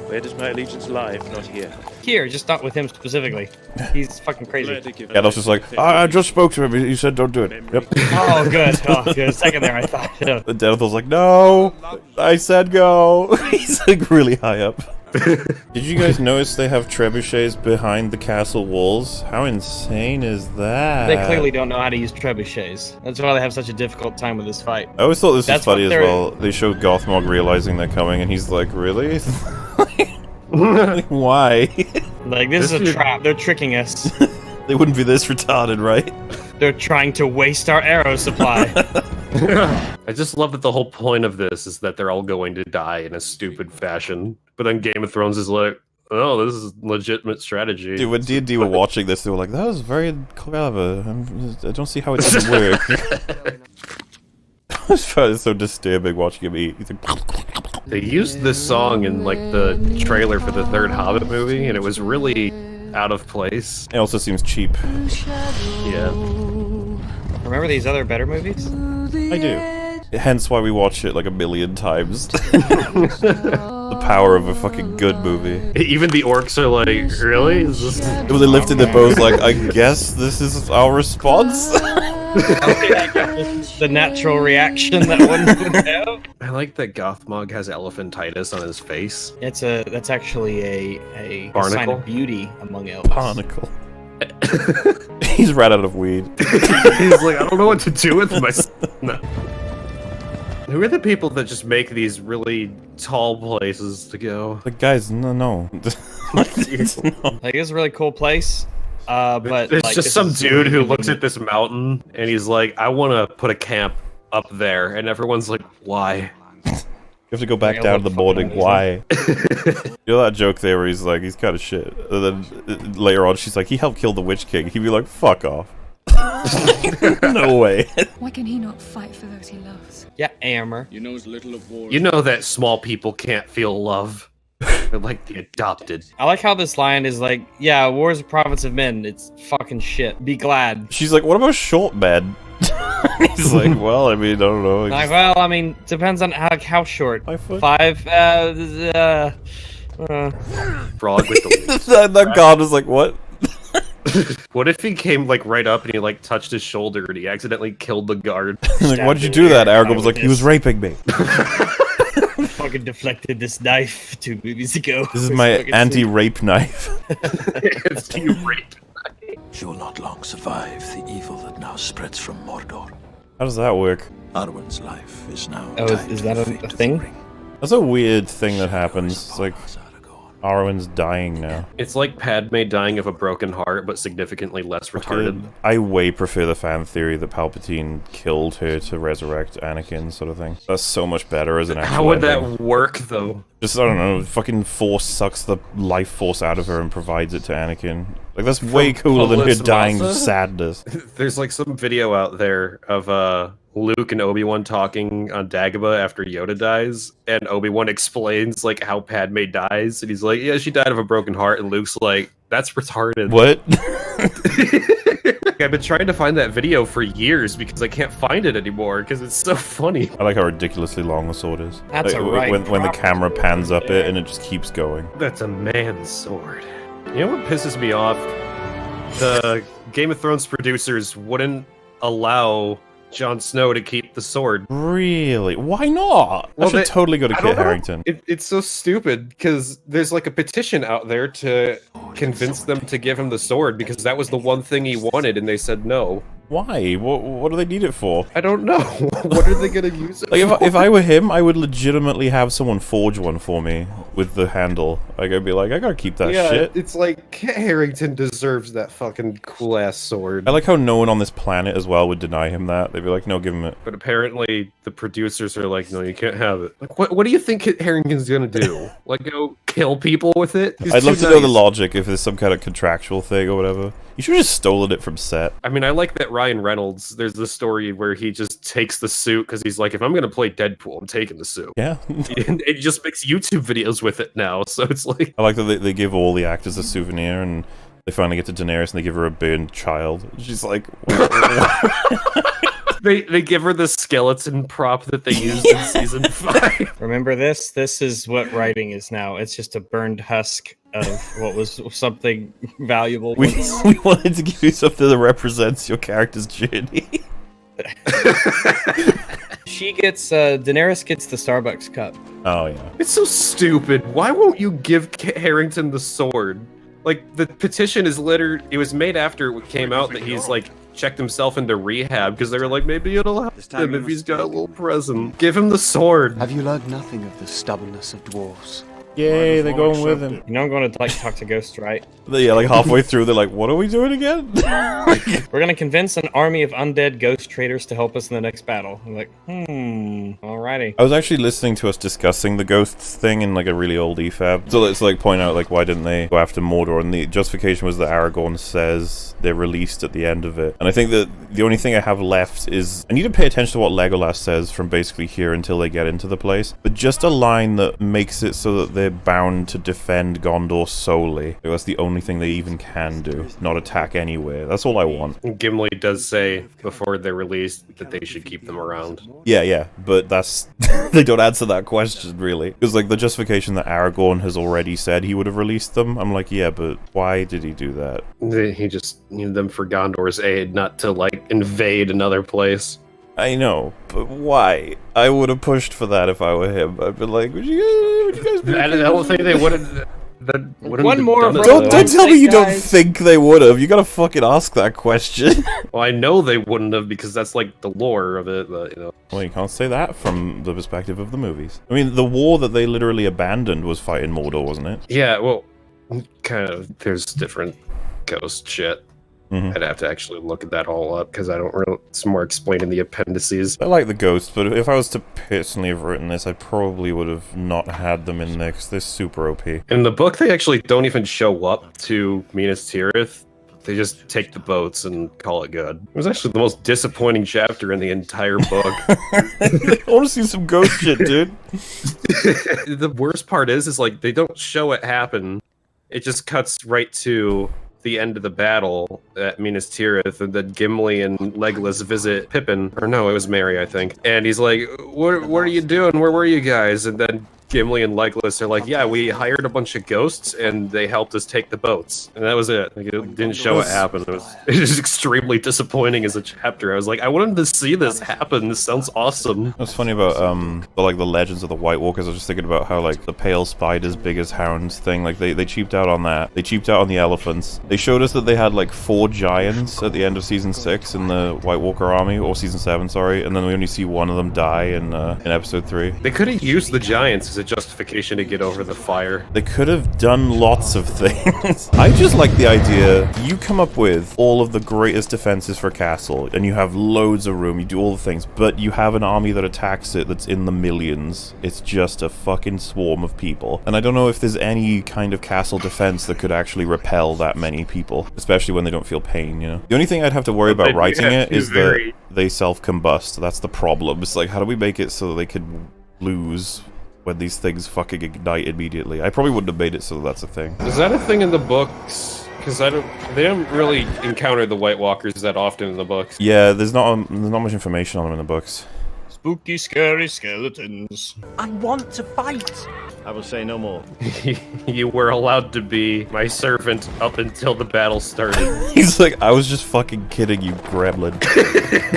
Where does my allegiance lie if not here? Here, just not with him specifically. He's fucking crazy. Gandalf's just like, I just spoke to him, he said don't do it. Yep. Oh, good. Oh, good. A second there, I thought. Yeah. And Denethor's like, no, I said go. He's like really high up. Did you guys notice they have trebuchets behind the castle walls? How insane is that? They clearly don't know how to use trebuchets. That's why they have such a difficult time with this fight. I always thought this was funny as well. They showed Gothmog realizing they're coming, and he's like, really? Like, why? Like, this is a trap. They're tricking us. They wouldn't be this retarded, right? They're trying to waste our arrow supply. I just love that the whole point of this is that they're all going to die in a stupid fashion. But then Game of Thrones is like, oh, this is legitimate strategy. Dude, when D&D were watching this, they were like, that was very clever. I don't see how it doesn't work. It's so disturbing watching him eat. He's like... They used this song in like the trailer for the third Hobbit movie, and it was really out of place. It also seems cheap. Yeah. Remember these other better movies? I do. Hence why we watch it like a million times. The power of a fucking good movie. Even the orcs are like, really? Is this... Well, they lifted their bows like, I guess this is our response? The natural reaction that one would have. I like that Gothmog has elephantitis on his face. That's actually a Barnacle? sign of beauty among elves. Barnacle. He's ran out of weed. He's like, I don't know what to do with myself. No. Who are the people that just make these really tall places to go? Like, guys, no. Like, it's a really cool place. But there's like, just some dude who looks at this mountain and he's like, I want to put a camp up there, and everyone's like, why? You have to go back down to the morning. Why? You know that joke there where he's like, he's kind of shit. And then later on, she's like, he helped kill the Witch King. He'd be like, fuck off. No way. Why can he not fight for those he loves? Yeah, Amber. You know as little of war. You know that small people can't feel love. They're like the adopted. I like how this line is like, yeah, war's a province of men. It's fucking shit. Be glad. She's like, what about short men? He's like, well, I mean, I don't know. Like, well, I mean, depends on how short. 5 foot? 5, Frog with the that god was like, what? What if he came like right up and he like touched his shoulder and he accidentally killed the guard? Like, why did you do that? Aragorn was like, he was raping me. Fucking deflected this knife 2 movies ago. This is my anti-rape knife. Anti-rape. She will not long survive the evil that now spreads from Mordor. How does that work? Arwen's life is now. Oh, is that a thing? That's a weird thing that happens. It's like Arwen's dying now. It's like Padme dying of a broken heart, but significantly less retarded. I way prefer the fan theory that Palpatine killed her to resurrect Anakin, sort of thing. That's so much better as an actual How would ending. that work, though? Just, I don't know, fucking Force sucks the life force out of her and provides it to Anakin. Like, that's way cooler than her dying of sadness. There's like some video out there of Luke and Obi-Wan talking on Dagobah after Yoda dies, and Obi-Wan explains like how Padme dies, and he's like, yeah, she died of a broken heart, and Luke's like, that's retarded. What? I've been trying to find that video for years because I can't find it anymore because it's so funny. I like how ridiculously long the sword is. That's like, a right when the camera pans up it and it just keeps going. That's a man's sword. You know what pisses me off? The Game of Thrones producers wouldn't allow Jon Snow to keep the sword. Really? Why not? Well, I should totally go to Kit Harington. It's so stupid because there's like a petition out there to convince them to give him the sword because that was the one thing he wanted and they said no. Why? What do they need it for? I don't know. What are they gonna use it Like, for? if I were him, I would legitimately have someone forge one for me with the handle. Like, I'd be like, I gotta keep that shit. It's like, Kit Harington deserves that fucking cool-ass sword. I like how no one on this planet as well would deny him that. They'd be like, no, give him it. But apparently, the producers are like, no, you can't have it. Like, what do you think Kit Harington's gonna do? Like, go kill people with it? He's I'd love too to know the nice. logic, if there's some kind of contractual thing or whatever. You should have just stolen it from set. I mean, I like that Ryan Reynolds, there's this story where he just takes the suit because he's like, if I'm gonna play Deadpool, I'm taking the suit. Yeah. And it just makes YouTube videos with it now, so it's like... I like that they give all the actors a souvenir, and they finally get to Daenerys and they give her a burned child. She's like... They give her the skeleton prop that they used in season 5. Remember this? This is what writing is now. It's just a burned husk of what was something valuable We once. wanted to give you something that represents your character's journey. She gets, Daenerys gets the Starbucks cup. Oh, yeah. It's so stupid. Why won't you give Kit Harington the sword? Like, the petition is it was made after it came out that he's, like, checked himself into rehab, because they were like, maybe it'll help him if he's got a little present. Give him the sword. Have you learned nothing of the stubbornness of dwarves? Yay, they're going with him. You know I'm going to, like, talk to Ghost, right? Yeah, like halfway through, they're like, what are we doing again? We're gonna convince an army of undead ghost traders to help us in the next battle. I'm like, alrighty. I was actually listening to us discussing the ghosts thing in like a really old EFAP. So let's like point out like why didn't they go after Mordor, and the justification was that Aragorn says they're released at the end of it. And I think that the only thing I have left is I need to pay attention to what Legolas says from basically here until they get into the place. But just a line that makes it so that they're bound to defend Gondor solely. Like, that's the only thing they even can do. Not attack anywhere. That's all I want. Gimli does say before they're released that they should keep them around. Yeah, but that's... they don't answer that question, really. Because, like, the justification that Aragorn has already said he would have released them, I'm like, yeah, but why did he do that? He just needed them for Gondor's aid, not to, like, invade another place. I know, but why? I would have pushed for that if I were him. I'd be like, would you guys be I don't think they would have... One more. Don't tell me you don't think they would have. You gotta fucking ask that question. Well, I know they wouldn't have because that's like the lore of it, but, you know. Well, you can't say that from the perspective of the movies. I mean, the war that they literally abandoned was fighting Mordor, wasn't it? Yeah, well, kind of. There's different ghost shit. I'd have to actually look at that all up because I don't really. It's more explained in the appendices. I like the ghosts, but if I was to personally have written this, I probably would have not had them in there because they're super OP. In the book, they actually don't even show up to Minas Tirith. They just take the boats and call it good. It was actually the most disappointing chapter in the entire book. I want to see some ghost shit, dude. The worst part is like they don't show it happen. It just cuts right to the end of the battle at Minas Tirith, and then Gimli and Legolas visit Pippin, or no, it was Merry, I think. And he's like, what are you doing? Where were you guys? And then Gimli and Legolas are like, yeah, we hired a bunch of ghosts and they helped us take the boats. And that was it. Like, it didn't show it happen. It was extremely disappointing as a chapter. I was like, I wanted to see this happen. This sounds awesome. What's funny about the Legends of the White Walkers, I was just thinking about how like the pale spiders big as hounds thing, like they cheaped out on that. They cheaped out on the elephants. They showed us that they had like 4 giants at the end of season 6 in the White Walker army, or season 7, sorry, and then we only see one of them die in episode 3. They could have used the giants as a justification to get over the fire. They could have done lots of things. I just like the idea, you come up with all of the greatest defenses for a castle, and you have loads of room, you do all the things, but you have an army that attacks it that's in the millions. It's just a fucking swarm of people. And I don't know if there's any kind of castle defense that could actually repel that many people, especially when they don't feel pain, you know? The only thing I'd have to worry about writing it is that they self-combust. That's the problem. It's like, how do we make it so they could lose when these things fucking ignite immediately? I probably wouldn't have made it so that's a thing. Is that a thing in the books? Because they don't really encounter the White Walkers that often in the books. Yeah, there's not much information on them in the books. Spooky, scary skeletons. I want to fight. I will say no more. You were allowed to be my servant up until the battle started. He's like, I was just fucking kidding you, gremlin.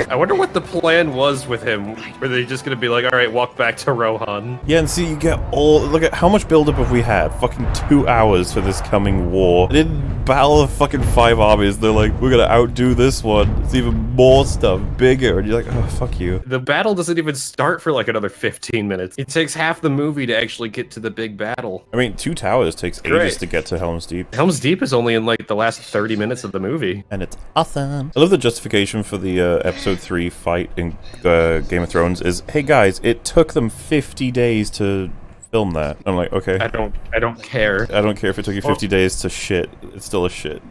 I wonder what the plan was with him. Were they just gonna be like, alright, walk back to Rohan? Yeah, and see, you get all... Look at how much buildup have we had? Fucking 2 hours for this coming war. They didn't battle of fucking 5 armies. They're like, we're gonna outdo this one. It's even more stuff, bigger. And you're like, oh, fuck you. The battle doesn't even start for like another 15 minutes. It takes half the movie to actually get to the big battle. I mean, 2 Towers takes ages to get to Helm's Deep. Helm's Deep is only in like the last 30 minutes of the movie. And it's awesome. I love the justification for the episode 3 fight in Game of Thrones is, hey guys, it took them 50 days to film that. I'm like, okay. I don't care. I don't care if it took you 50 days to shit. It's still a shit.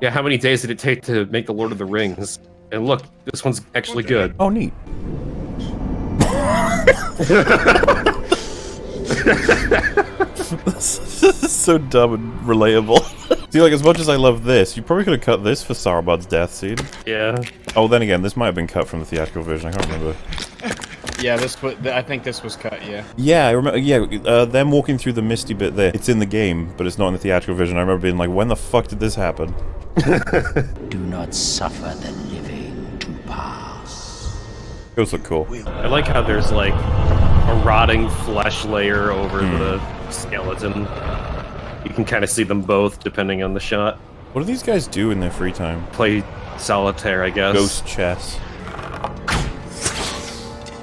Yeah, how many days did it take to make the Lord of the Rings? And look, this one's actually good. Oh, neat. This is so dumb and relatable. See, like, as much as I love this, you probably could have cut this for Saruman's death scene. Yeah. Oh, then again, this might have been cut from the theatrical version. I can't remember. Yeah, I think this was cut, yeah. Yeah, I remember, yeah, them walking through the misty bit there. It's in the game, but it's not in the theatrical version. I remember being like, when the fuck did this happen? Do not suffer the living to pass. Those look cool. I like how there's like a rotting flesh layer over the skeleton. You can kind of see them both depending on the shot. What do these guys do in their free time? Play solitaire, I guess. Ghost chess.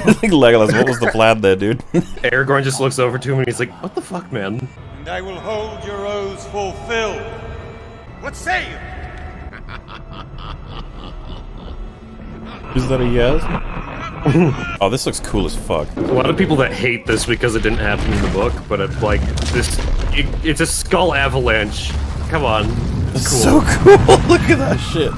I think Legolas, what was the plan there, dude? Aragorn just looks over to him and he's like, what the fuck, man? And I will hold your oaths fulfilled. What say you? Is that a yes? Oh, this looks cool as fuck. A lot of people that hate this because it didn't happen in the book, but it's like, it's a skull avalanche. Come on. It's cool. So cool. Look at that shit.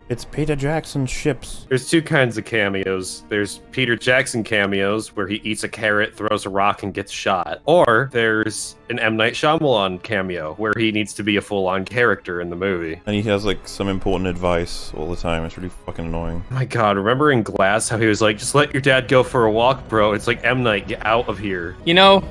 It's Peter Jackson's ships. There's 2 kinds of cameos. There's Peter Jackson cameos, where he eats a carrot, throws a rock, and gets shot. Or there's an M. Night Shyamalan cameo, where he needs to be a full-on character in the movie. And he has, like, some important advice all the time. It's really fucking annoying. Oh my god, remember in Glass how he was like, just let your dad go for a walk, bro? It's like, M. Night, get out of here. You know,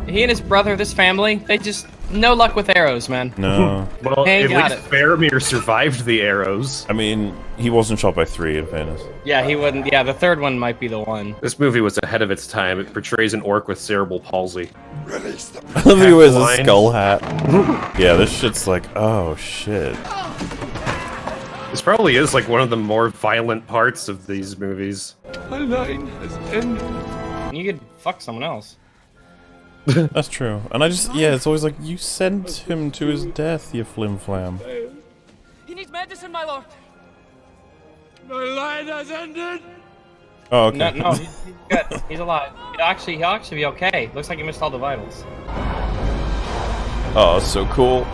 he and his brother, this family, they just... No luck with arrows, man. No. Well, at least Faramir survived the arrows. I mean, he wasn't shot by 3, in fairness. Yeah, he wouldn't. Yeah, the 3rd one might be the one. This movie was ahead of its time. It portrays an orc with cerebral palsy. I love he wears a skull hat. Yeah, this shit's like, oh shit. This probably is like one of the more violent parts of these movies. My line has ended. You could fuck someone else. That's true. And I just, yeah, it's always like, you sent him to his death, you flim-flam. He needs medicine, my lord. My line has ended. Oh, okay. No, he's good. He's alive. He'll actually be okay. Looks like he missed all the vitals. Oh, so cool.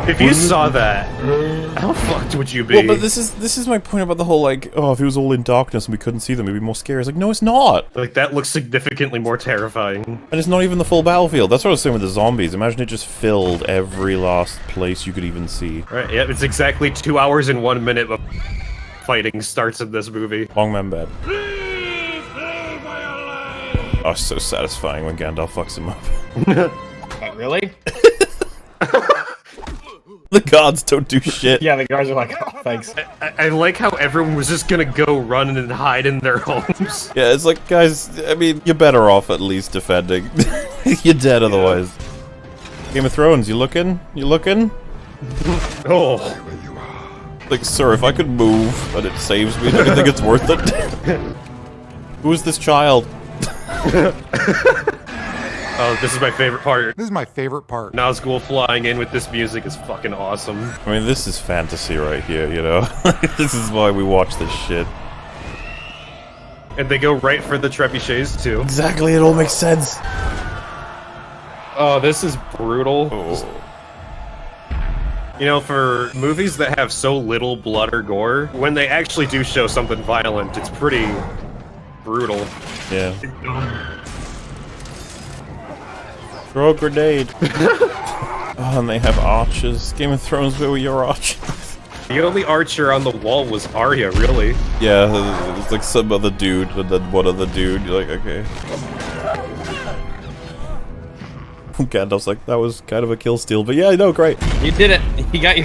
If you saw that, how fucked would you be? Well, but this is my point about the whole, like, oh, if it was all in darkness and we couldn't see them, it'd be more scary. It's like, no, it's not. Like, that looks significantly more terrifying. And it's not even the full battlefield. That's what I was saying with the zombies. Imagine it just filled every last place you could even see. Right, yeah, it's exactly 2 hours and 1 minute of fighting starts in this movie. Long man bad. Oh, so satisfying when Gandalf fucks him up. Really? The guards don't do shit. Yeah, the guards are like, oh, thanks. I like how everyone was just gonna go run and hide in their homes. Yeah, it's like, guys, I mean, you're better off at least defending. You're dead otherwise. Game of Thrones, you looking? You looking? Oh. Like, sir, if I could move and it saves me, do you think it's worth it? Who is this child? Oh, this is my favorite part. This is my favorite part. Nazgul flying in with this music is fucking awesome. I mean, this is fantasy right here, you know? This is why we watch this shit. And they go right for the trebuchets, too. Exactly, it all makes sense. Oh, this is brutal. Oh. You know, for movies that have so little blood or gore, when they actually do show something violent, it's pretty brutal. Yeah. Throw a grenade. Oh, and they have archers. Game of Thrones, where were your archers? The only archer on the wall was Arya, really. Yeah, it was like some other dude, and then one other dude. You're like, okay. Gandalf's like, that was kind of a kill steal, but yeah, I know, great. You did it. You got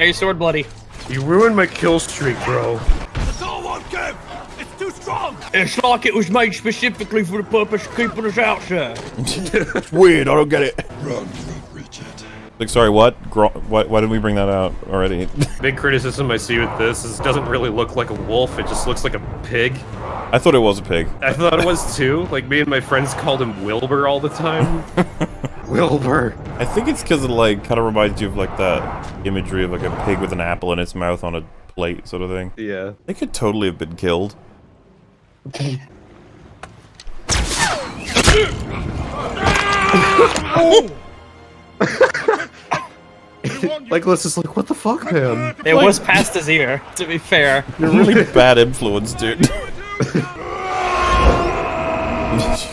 your sword bloody. You ruined my kill streak, bro. The door won't give! It's too strong! It's like it was made specifically for the purpose of keeping us out, sir. It's weird, I don't get it. Run, Richard. Like, sorry, what? Why didn't we bring that out already? Big criticism I see with this is it doesn't really look like a wolf, it just looks like a pig. I thought it was a pig. I thought it was too. Like, me and my friends called him Wilbur all the time. Wilbur. I think it's because it, like, kind of reminds you of, like, that imagery of, like, a pig with an apple in its mouth on a plate sort of thing. Yeah. They could totally have been killed. Legolas is like, what the fuck, man? It was past his ear, to be fair. You're a really bad influence, dude. You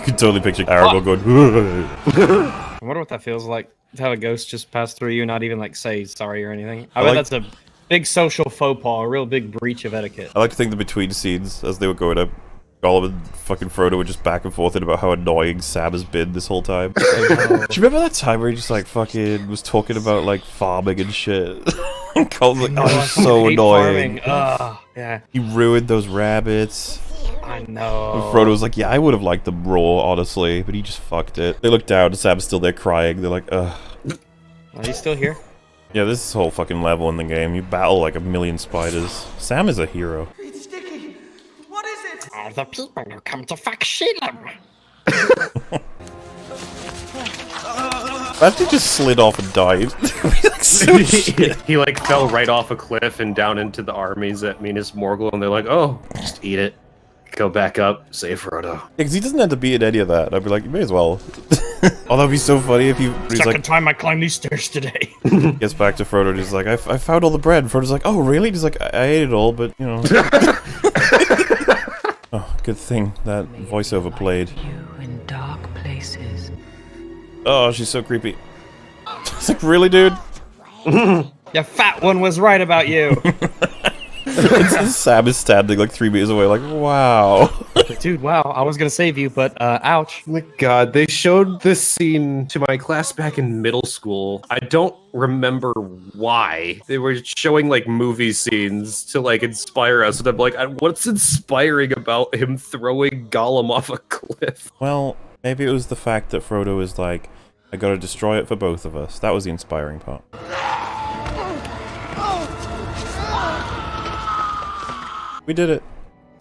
can totally picture Aragorn going. I wonder what that feels like to have a ghost just pass through you, not even like say sorry or anything. I bet that's a big social faux pas, a real big breach of etiquette. I like to think the between scenes, as they were going up, Gollum and fucking Frodo were just back and forth about how annoying Sam has been this whole time. Do you remember that time where he just like fucking was talking about like farming and shit? Gollum's like, oh, it's so annoying. Yeah. He ruined those rabbits. I know. And Frodo was like, yeah, I would have liked them raw, honestly, but he just fucked it. They look down, and Sam's still there crying. They're like, ugh. Are you still here? Yeah, this whole fucking level in the game, you battle like a million spiders. Sam is a hero. It's sticky. What is it? All the people who come to fuck Sheila. That dude just slid off and died. He like fell right off a cliff and down into the armies at Minas Morgul, and they're like, oh, just eat it. Go back up, save Frodo. Yeah, because he doesn't have to be in any of that. I'd be like, you may as well. Oh, that'd be so funny if he's Second like, time I climbed these stairs today. gets back to Frodo and he's like, I found all the bread. And Frodo's like, oh, really? He's like, I ate it all, but, you know. Oh, good thing that voiceover played. You in dark places. Oh, she's so creepy. It's like, really, dude? Your fat one was right about you. Sam is standing like 3 meters away, like, wow. Dude, wow, I was gonna save you, but, ouch. Oh my god, they showed this scene to my class back in middle school. I don't remember why. They were showing, like, movie scenes to, like, inspire us, and I'm like, what's inspiring about him throwing Gollum off a cliff? Well, maybe it was the fact that Frodo is like, I gotta destroy it for both of us. That was the inspiring part. We did it.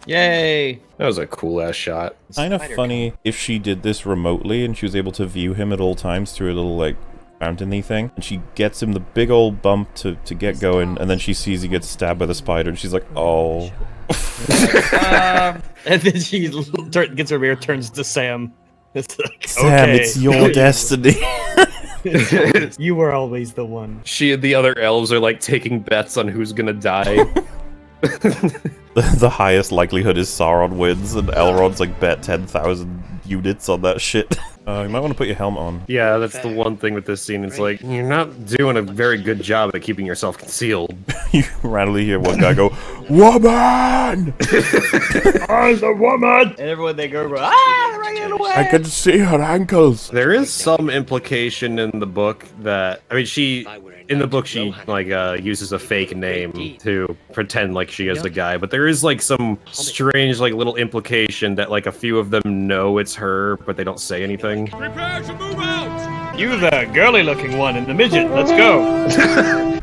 Yay! That was a cool-ass shot. Kind of funny if she did this remotely and she was able to view him at all times through a little, like, fountain-y thing. And she gets him the big old bump to get going, and then she sees he gets stabbed by the spider, and she's like, oh. And then she gets her mirror, turns to Sam. It's like, Sam, okay. it's your destiny. You were always the one. She and the other elves are, like, taking bets on who's gonna die. The highest likelihood is Sauron wins, and Elrond's like bet 10,000 units on that shit. You might want to put your helmet on. Yeah, that's the one thing with this scene. It's like, you're not doing a very good job at keeping yourself concealed. You randomly hear one guy go, "Woman!" I'm a woman! And everyone they go, right away! I can see her ankles. There is some implication in the book that, I mean, in the book she, like, uses a fake name to pretend like she is the guy, but there is, like, some strange, like, little implication that, like, a few of them know it's her, but they don't say anything. Prepare to move out! You the girly-looking one and the midget, let's go!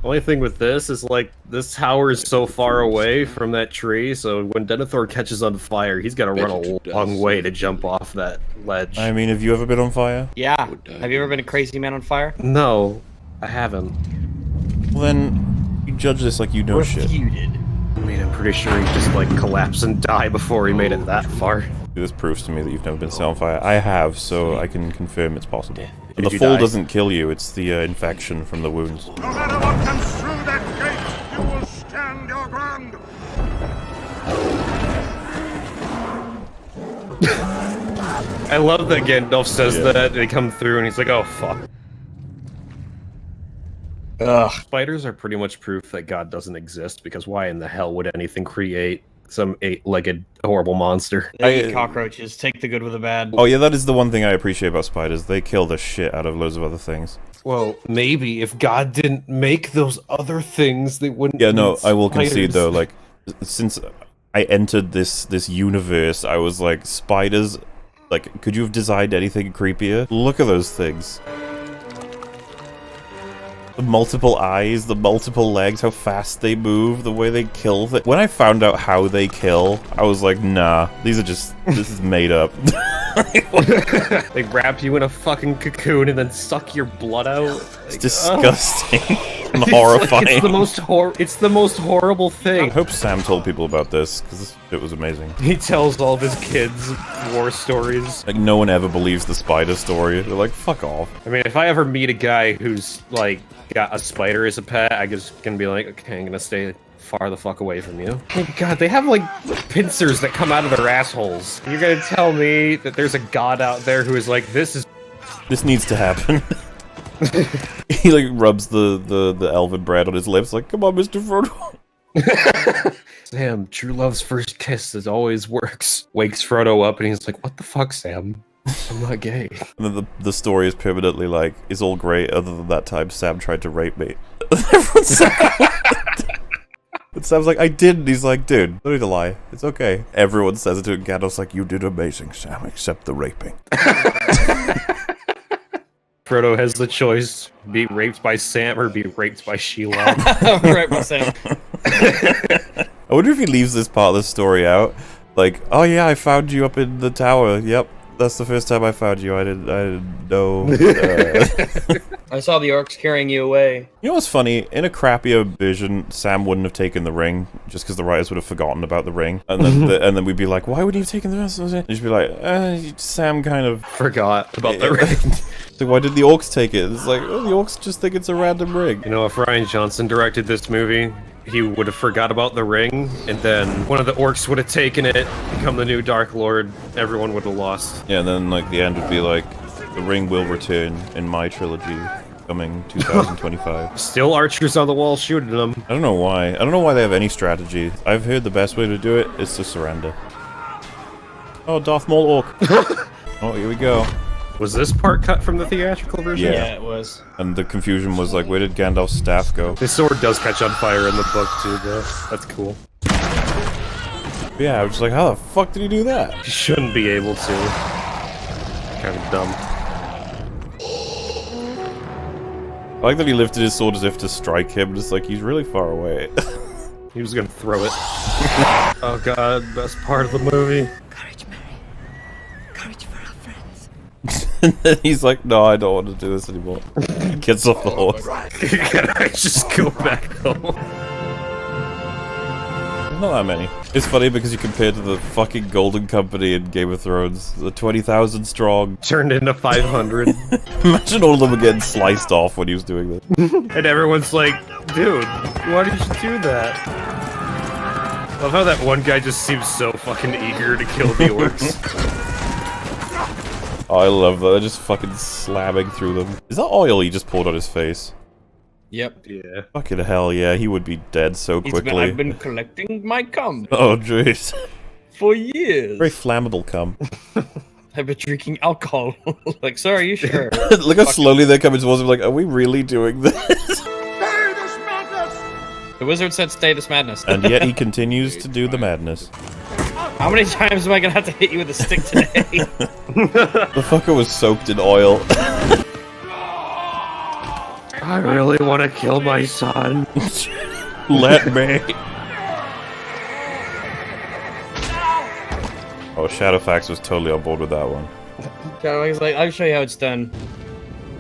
Only thing with this is, like, this tower is so far away from that tree, so when Denethor catches on fire, he's gotta run a long way to jump off that ledge. I mean, have you ever been on fire? Yeah. Have you ever been a crazy man on fire? No, I haven't. Well then, you judge this like you know shit. Refuted. I mean, I'm pretty sure he just, like, collapsed and died before he made it that far. This proves to me that you've never been set on fire. I have, so I can confirm it's possible. And the you fall die? doesn't kill you, it's the infection from the wounds. No matter what comes through that gate, you will stand your ground! I love that Gandalf says that, they come through and he's like, oh fuck. Ugh. Spiders are pretty much proof that God doesn't exist, because why in the hell would anything create some 8-legged horrible monster? They eat cockroaches. Take the good with the bad. Oh yeah, that is the one thing I appreciate about spiders. They kill the shit out of loads of other things. Well, maybe if God didn't make those other things, they wouldn't. Yeah, no, eat I will spiders. concede though, like, since I entered this universe, I was like, spiders, like, could you have designed anything creepier? Look at those things. The multiple eyes, the multiple legs, how fast they move, the way they kill. When I found out how they kill, I was like, nah, these are just, this is made up. They wrap you in a fucking cocoon and then suck your blood out. It's disgusting and horrifying. It's the most horrible thing. I hope Sam told people about this, because it was amazing. He tells all of his kids war stories. Like, no one ever believes the spider story. They're like, fuck off. I mean, if I ever meet a guy who's, like, got a spider as a pet, I'm just gonna be like, okay, I'm gonna stay far the fuck away from you. Oh my god, they have, like, pincers that come out of their assholes. You're gonna tell me that there's a god out there who is like, this needs to happen. He, like, rubs the elven bread on his lips, like, come on, Mr. Frodo. Sam, true love's first kiss as always works. Wakes Frodo up and he's like, what the fuck, Sam? I'm not gay. And then the story is permanently like, it's all great other than that time Sam tried to rape me. And Sam's like, I didn't. He's like, dude, don't need to lie. It's okay. Everyone says it to him. Gandalf's like, you did amazing, Sam, except the raping. Frodo has the choice, be raped by Sam or be raped by Sheila. Right by Sam. I wonder if he leaves this part of the story out. Like, oh yeah, I found you up in the tower. Yep, that's the first time I found you. I didn't know. I saw the orcs carrying you away. You know what's funny? In a crappier vision, Sam wouldn't have taken the ring, just because the writers would have forgotten about the ring. And then and then we'd be like, why would he have taken the rest of it? You'd be like, Sam kind of forgot about the ring. So why did the orcs take it? It's like, oh, the orcs just think it's a random ring. You know, if Rian Johnson directed this movie, he would have forgot about the ring, and then one of the orcs would have taken it, become the new Dark Lord, everyone would have lost. Yeah, and then, like, the end would be like, the ring will return in my trilogy, coming 2025. Still archers on the wall shooting them. I don't know why. I don't know why they have any strategy. I've heard the best way to do it is to surrender. Oh, Darth Maul orc. Oh, here we go. Was this part cut from the theatrical version? Yeah, it was. And the confusion was like, where did Gandalf's staff go? His sword does catch on fire in the book too, though. That's cool. Yeah, I was just like, how the fuck did he do that? He shouldn't be able to. Kind of dumb. I like that he lifted his sword as if to strike him, just like, he's really far away. He was gonna throw it. Oh god, best part of the movie. Courage, Mary. Courage for our friends. And then he's like, no, I don't want to do this anymore. He gets off the horse. Can I just go back home? Not that many. It's funny because you compare to the fucking Golden Company in Game of Thrones, the 20,000 strong. Turned into 500. Imagine all of them were getting sliced off when he was doing this. And everyone's like, dude, why did you do that? I love how that one guy just seems so fucking eager to kill the orcs. Oh, I love that. They're just fucking slamming through them. Is that oil he just poured on his face? Yep. Yeah. Fucking hell, yeah. He would be dead so quickly. I've been collecting my cum. Oh, jeez. For years. Very flammable cum. I've been drinking alcohol. Like, sir, are you sure? Look how slowly they're coming towards him, like, are we really doing this? Stay this madness! The wizard said stay this madness. And yet he continues to do the madness. How many times am I gonna have to hit you with a stick today? The fucker was soaked in oil. I really want to kill my son. Let me. Oh, Shadowfax was totally on board with that one. Shadowfax like, I'll show you how it's done.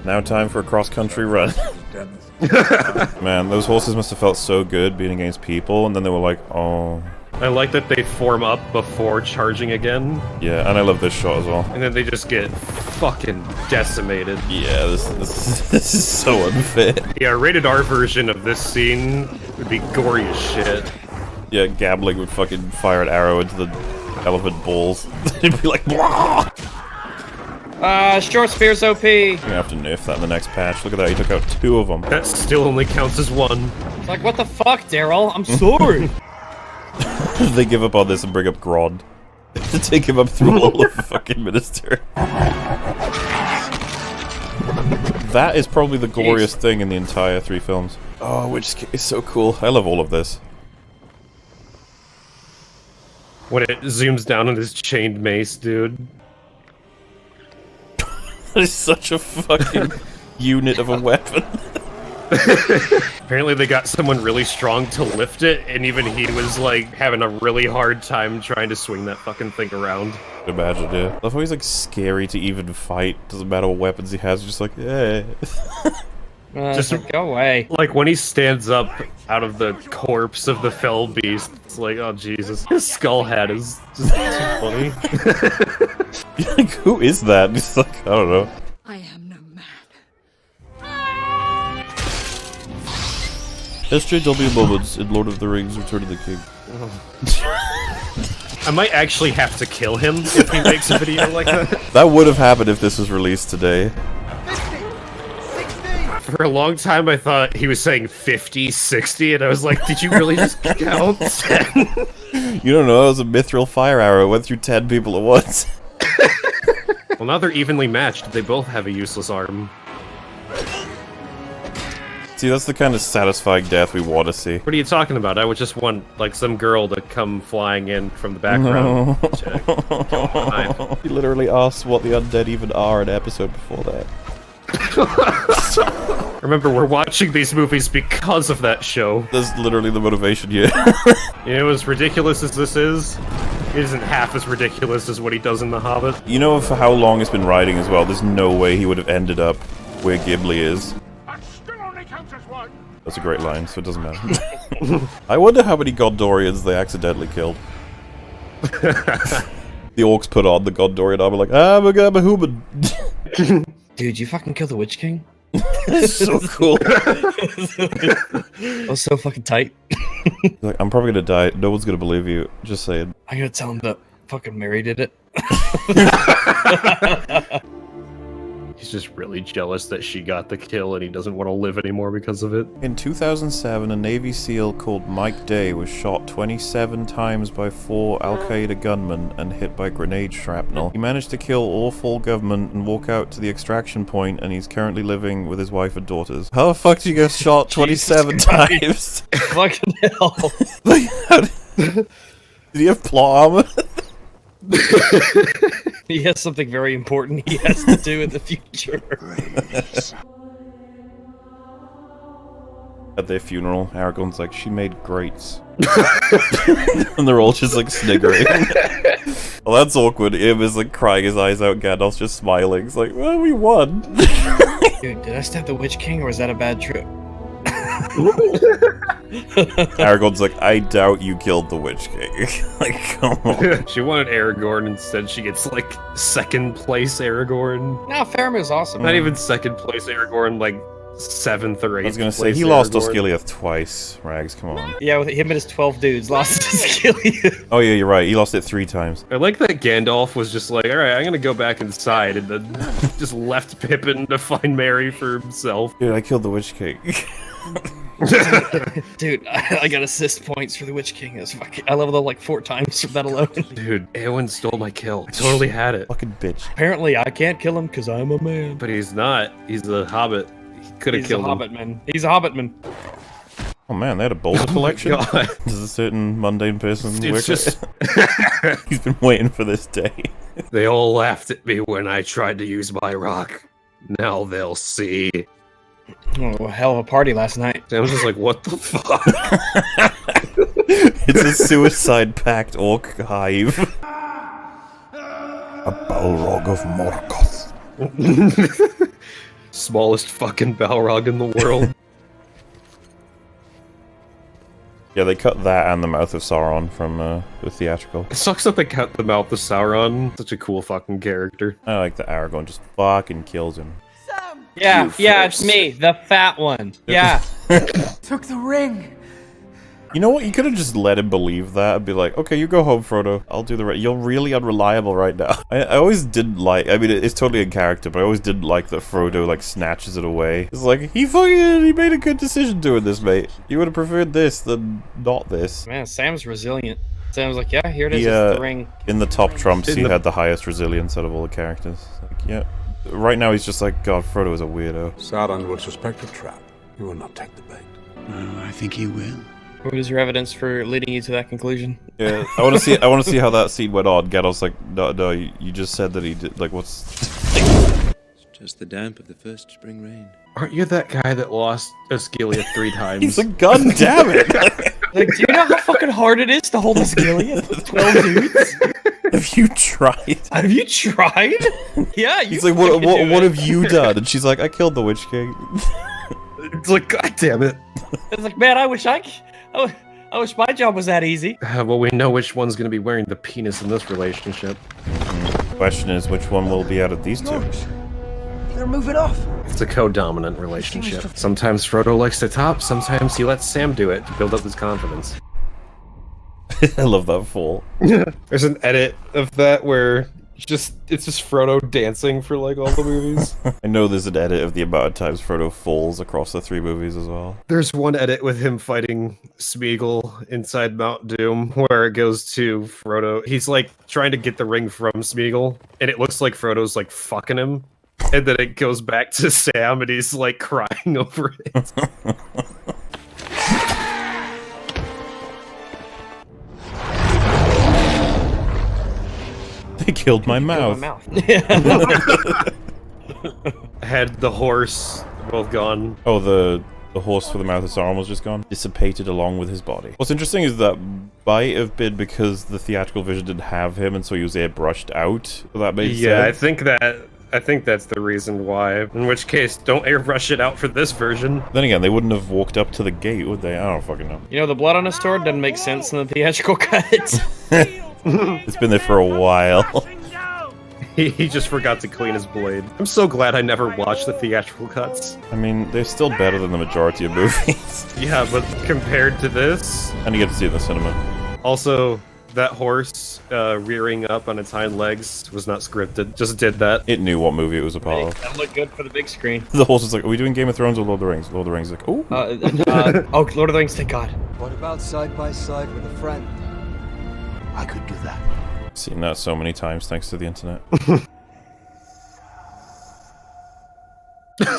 Now time for a cross-country run. Man, those horses must have felt so good being against people, and then they were like, oh... I like that they form up before charging again. Yeah, and I love this shot as well. And then they just get fucking decimated. Yeah, this is so unfair. Yeah, a rated R version of this scene would be gory as shit. Yeah, Gabling would fucking fire an arrow into the elephant balls. It'd be like, Wah! Short spear's OP. You're gonna have to nerf that in the next patch. Look at that, he took out 2 of them. That still only counts as 1. It's like, what the fuck, Daryl? I'm sorry. They give up on this and bring up Grod. To take him up through all of the fucking Minister. That is probably the goriest thing in the entire 3 films. Oh, which is so cool. I love all of this. When it zooms down on his chained mace, dude. That is such a fucking unit of a weapon. Apparently they got someone really strong to lift it, and even he was like having a really hard time trying to swing that fucking thing around. Imagine, yeah. I love how he's like scary to even fight. Doesn't matter what weapons he has, just like, yeah. Just go away. Like when he stands up out of the corpse of the fell beast, it's like, oh Jesus. His skull head is just too funny. Like, who is that? It's like, I don't know. I am no man. SJW moments in Lord of the Rings Return of the King. I might actually have to kill him if he makes a video like that. That would have happened if this was released today. 50, 60. For a long time I thought he was saying 50, 60, and I was like, did you really just count 10? You don't know, it was a mithril fire arrow. It went through 10 people at once. Well, now they're evenly matched. They both have a useless arm. See, that's the kind of satisfying death we want to see. What are you talking about? I would just want, like, some girl to come flying in from the background. No. You literally asked what the undead even are in an episode before that. Remember, we're watching these movies because of that show. That's literally the motivation here. You know, as ridiculous as this is, it isn't half as ridiculous as what he does in The Hobbit. You know, for how long it's been writing as well, there's no way he would have ended up where Gimli is. That's a great line, so it doesn't matter. I wonder how many Gondorians they accidentally killed. The orcs put on the Gondorian armor like, I'm a human. Dude, you fucking killed the Witch King? That's so cool. That was so fucking tight. Like, I'm probably gonna die. No one's gonna believe you. Just saying. I'm gonna tell him that fucking Mary did it. He's just really jealous that she got the kill and he doesn't want to live anymore because of it. In 2007, a Navy SEAL called Mike Day was shot 27 times by 4 Al-Qaeda gunmen and hit by grenade shrapnel. He managed to kill all 4 government and walk out to the extraction point, and he's currently living with his wife and daughters. How the fuck did you get shot 27 times? Fucking hell. Like, did he have plot armor? He has something very important he has to do in the future. At their funeral, Aragorn's like, she made greats. And they're all just like sniggering. Well, that's awkward. Im is like crying his eyes out, Gandalf's just smiling. It's like, well, we won. Dude, did I stab the Witch King or was that a bad trip? Aragorn's like, I doubt you killed the Witch King. Like, come on. She wanted Aragorn, instead she gets like second place Aragorn. No, Faramir's awesome. Not even second place Aragorn, like 7th or 8th. I was gonna say, he lost Osgiliath twice, Rags, come on. Yeah, with him and his 12 dudes lost Osgiliath. Oh yeah, you're right, he lost it 3 times. I like that Gandalf was just like, alright, I'm gonna go back inside, and then just left Pippin to find Merry for himself. Dude, I killed the Witch King. Dude, I got assist points for the Witch King. I leveled up like 4 times from that alone. Dude, Eowyn stole my kill. I totally had it. Fucking bitch. Apparently, I can't kill him because I'm a man. But he's not. He's a hobbit. He could have killed him. He's a hobbitman. Oh man, they had a boulder collection? God. Does a certain mundane person It's work just... He's been waiting for this day. They all laughed at me when I tried to use my rock. Now they'll see. Oh, hell of a party last night. I was just like, what the fuck? It's a suicide-packed orc hive. A Balrog of Morgoth. Smallest fucking Balrog in the world. Yeah, they cut that and the mouth of Sauron from the theatrical. It sucks that they cut the mouth of Sauron. Such a cool fucking character. I like that Aragorn just fucking kills him. Yeah, it's me, the fat one. Yeah. Took the ring. You know what? You could have just let him believe that and be like, okay, you go home, Frodo. I'll do the rest. You're really unreliable right now. I always didn't like, I mean, it's totally in character, but I always didn't like that Frodo, like, snatches it away. It's like, he made a good decision doing this, mate. You would have preferred this than not this. Man, Sam's resilient. Sam's like, yeah, here it is, it's the ring. In the top trumps, he had the highest resilience out of all the characters. Like, yeah. Right now, he's just like, God, Frodo is a weirdo. Sauron will suspect a trap. He will not take the bait. I think he will. What is your evidence for leading you to that conclusion? Yeah, I want to see how that scene went on. Gandalf's like, no, you just said that he did. Like, what's? It's just the damp of the first spring rain. Aren't you that guy that lost Osgiliath 3 times? He's like, God damn it! Like, do you know how fucking hard it is to hold Osgiliath? 12 dudes. Have you tried? Have you tried? Yeah. He's like, what have you done? And she's like, I killed the Witch King. It's like, God damn it! It's like, man, I wish my job was that easy. Well, we know which one's gonna be wearing the penis in this relationship. Question is, which one will be out of these two? They're moving off. It's a co-dominant relationship. Sometimes Frodo likes to top, sometimes he lets Sam do it to build up his confidence. I love that fall. There's an edit of that where it's just Frodo dancing for like all the movies. I know there's an edit of the amount of times Frodo falls across the 3 movies as well. There's one edit with him fighting Smeagol inside Mount Doom where it goes to Frodo. He's like trying to get the ring from Smeagol, and it looks like Frodo's like fucking him. And then it goes back to Sam, and he's like crying over it. They killed my mouth. Had the horse both gone. Oh, the horse for the mouth of Sauron was just gone? Dissipated along with his body. What's interesting is that might have been because the theatrical vision didn't have him, and so he was airbrushed out. So that made sense. Yeah, I think that's the reason why. In which case, don't airbrush it out for this version. Then again, they wouldn't have walked up to the gate, would they? I don't fucking know. You know, the blood on his sword doesn't make sense in the theatrical cut. It's been there for a while. He just forgot to clean his blade. I'm so glad I never watched the theatrical cuts. I mean, they're still better than the majority of movies. Yeah, but compared to this... And you get to see it in the cinema. Also, that horse rearing up on its hind legs was not scripted. Just did that. It knew what movie it was a part of. That looked good for the big screen. The horse was like, are we doing Game of Thrones or Lord of the Rings? Lord of the Rings is like, oh. Oh, Lord of the Rings, thank God. What about side by side with a friend? I could do that. Seen that so many times thanks to the internet.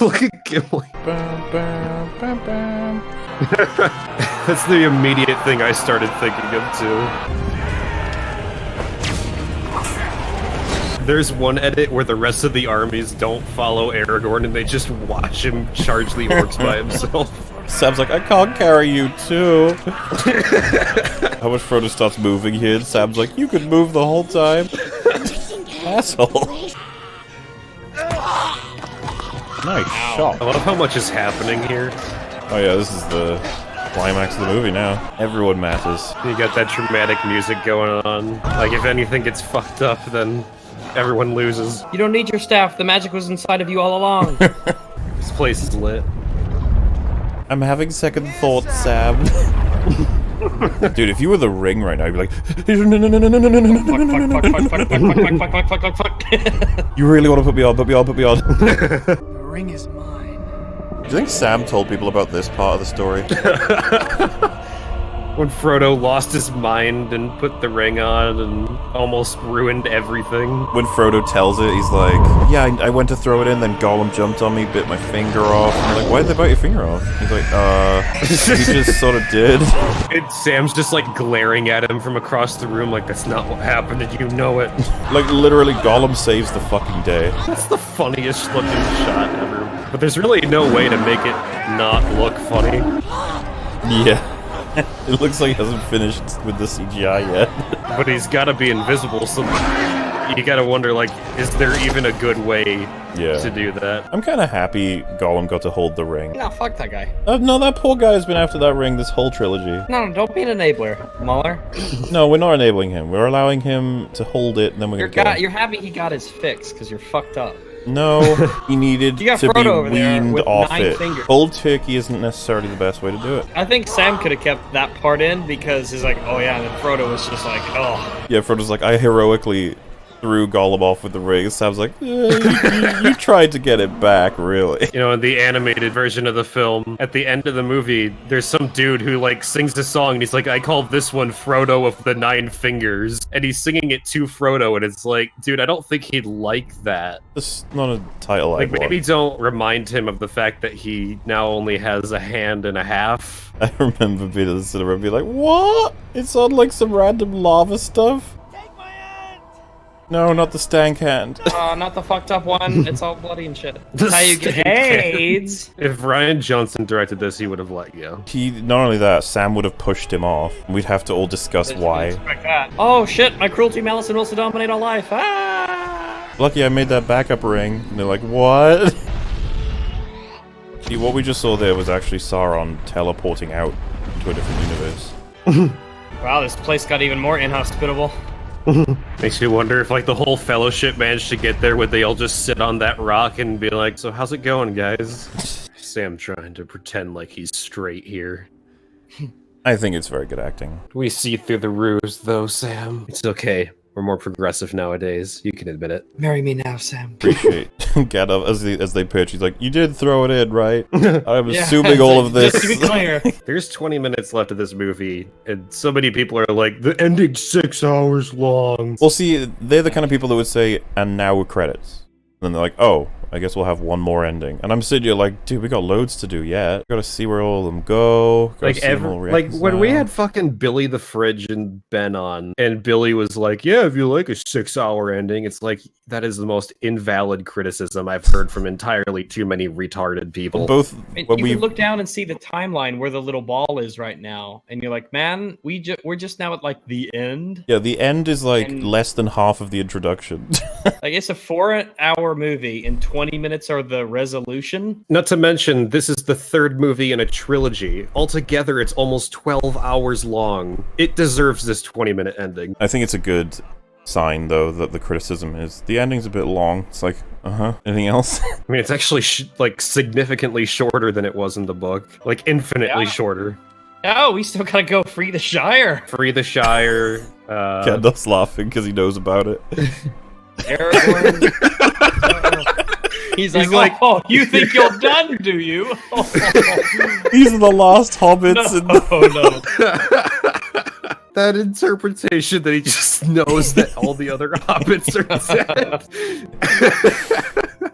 Look at Gimli. That's the immediate thing I started thinking of too. There's one edit where the rest of the armies don't follow Aragorn and they just watch him charge the orcs by himself. Sam's like, I can't carry you too. How much Frodo starts moving here, and Sam's like, you could move the whole time. Asshole. Nice shot. I love how much is happening here. Oh yeah, this is the climax of the movie now. Everyone matters. You got that dramatic music going on. Like, if anything gets fucked up, then everyone loses. You don't need your staff. The magic was inside of you all along. This place is lit. I'm having second thoughts, Sam. Dude, if you were the Ring right now, you'd be like, you really want to put me on, put me on, put me on. The ring is mine. Do you think Sam told people about this part of the story? When Frodo lost his mind and put the ring on and almost ruined everything. When Frodo tells it, he's like, yeah, I went to throw it in, then Gollum jumped on me, bit my finger off. And I'm like, why did they bite your finger off? He's like, he just sort of did. And Sam's just like glaring at him from across the room like, that's not what happened, and you know it. Like, literally, Gollum saves the fucking day. That's the funniest looking shot ever. But there's really no way to make it not look funny. Yeah. It looks like he hasn't finished with the CGI yet. But he's gotta be invisible, so you gotta wonder, like, is there even a good way to do that? I'm kinda happy Gollum got to hold the ring. No, fuck that guy. No, that poor guy has been after that ring this whole trilogy. No, don't be an enabler, Mooler. No, we're not enabling him. We're allowing him to hold it, and then we're gonna kill him. You're happy he got his fix, because you're fucked up. No, he needed You got to be Frodo over there weaned with off 9 it. fingers. Cold turkey isn't necessarily the best way to do it. I think Sam could have kept that part in because he's like, oh yeah, and then Frodo was just like, oh. Yeah, Frodo's like, I heroically threw Gollum off with the ring. Sam's like, you tried to get it back, really. You know, in the animated version of the film, at the end of the movie, there's some dude who, like, sings a song, and he's like, I call this one Frodo of the 9 Fingers. And he's singing it to Frodo, and it's like, dude, I don't think he'd like that. It's not a title Like, I maybe don't remind him of the fact that he now only has a hand and a half. I remember being in the cinema and being like, what? It's on, like, some random lava stuff? No, not the stank hand. Not the fucked up one. It's all bloody and shit. That's how you get AIDS. If Ryan Johnson directed this, he would have let you. Not only that, Sam would have pushed him off. We'd have to all discuss why. Oh shit, my cruelty, malice, and will to dominate all life. Ah! Lucky I made that backup ring. And they're like, what? See, what we just saw there was actually Sauron teleporting out into a different universe. Wow, this place got even more inhospitable. Makes you wonder if, like, the whole fellowship managed to get there, would they all just sit on that rock and be like, so how's it going, guys? Sam trying to pretend like he's straight here. I think it's very good acting. We see through the ruse, though, Sam. It's okay. We're more progressive nowadays. You can admit it. Marry me now, Sam. Appreciate Gandalf as they pitch. He's like, you did throw it in, right? I'm assuming all of this. Just to be clear. There's 20 minutes left of this movie, and so many people are like, the ending's 6 hours long. Well, see, they're the kind of people that would say, and now with credits. And then they're like, oh, I guess we'll have one more ending. And I'm sitting here like, dude, we got loads to do yet. Gotta see where all of them go. Like, when we had fucking Billy the Fridge and Ben on, and Billy was like, yeah, if you like a 6-hour ending, it's like, that is the most invalid criticism I've heard from entirely too many retarded people. Both, you can look down and see the timeline where the little ball is right now, and you're like, man, we're just now at like the end. Yeah, the end is like less than half of the introduction. Like, it's a 4-hour movie, and 20 minutes are the resolution. Not to mention, this is the 3rd movie in a trilogy. Altogether, it's almost 12 hours long. It deserves this 20-minute ending. I think it's a good sign, though, that the criticism is the ending's a bit long. It's like, anything else? I mean, it's actually like significantly shorter than it was in the book. Like, infinitely shorter. Oh, we still gotta go free the Shire. Free the Shire. Gandalf's laughing because he knows about it. Aragorn. He's like, oh, you think you're done, do you? These are the last hobbits. No. That interpretation that he just knows that all the other hobbits are dead.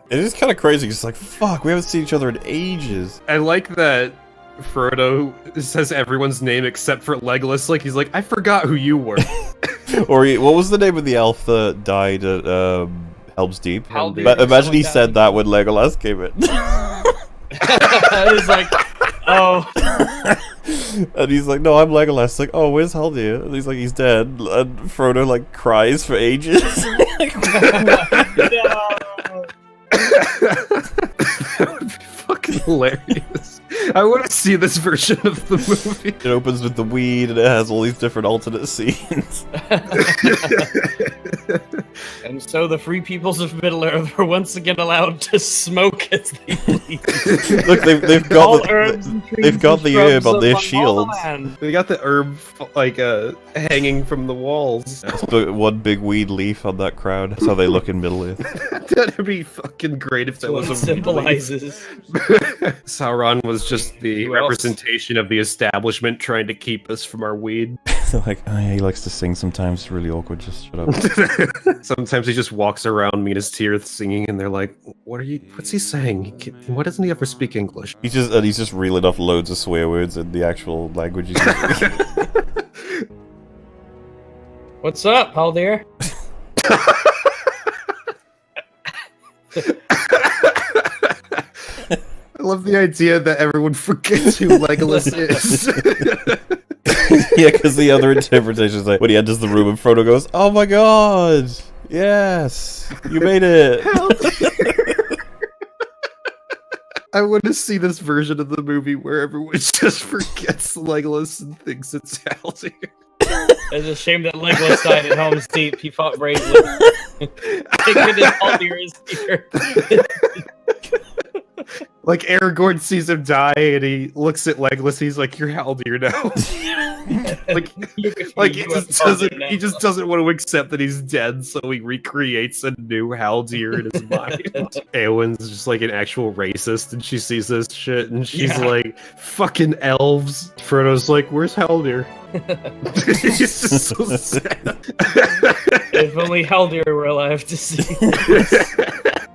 It is kind of crazy. It's like, fuck, we haven't seen each other in ages. I like that Frodo says everyone's name except for Legolas. Like, he's like, I forgot who you were. Or what was the name of the elf that died at Helm's Deep? Haldir. Imagine he said that when Legolas came in. He's like, oh. And he's like, no, I'm Legolas. Like, oh, where's Haldir? And he's like, he's dead. And Frodo, like, cries for ages. That would be fucking hilarious. I want to see this version of the movie. It opens with the weed, and it has all these different alternate scenes. And so the free peoples of Middle-earth were once again allowed to smoke as they please. Look, they've got the herb on their shields. They got the herb like hanging from the walls. That's one big weed leaf on that crowd. That's how they look in Middle-earth. That'd be fucking great if that was a symbolizes. Sauron was just the representation of the establishment trying to keep us from our weed. They're like, oh, yeah, he likes to sing sometimes. It's really awkward. Just shut up. Sometimes he just walks around Minas Tirith singing, and they're like, what's he saying? Why doesn't he ever speak English? He's just reeling off loads of swear words in the actual language he's using. What's up, Haldir? I love the idea that everyone forgets who Legolas is. Yeah, because the other interpretation is like, when he enters the room and Frodo goes, oh my god, yes, you made it. I want to see this version of the movie where everyone just forgets Legolas and thinks it's Haldir. It's a shame that Legolas died at Helm's Deep. He fought bravely. Thank goodness Haldir is here. Like Aragorn sees him die, and he looks at Legolas. He's like, "You're Haldir now." He just doesn't want to accept that he's dead, so he recreates a new Haldir in his mind. Eowyn's just like an actual racist, and she sees this shit, and she's like, "Fucking elves." Frodo's like, "Where's Haldir?" It's just so sad. If only Haldir were alive to see.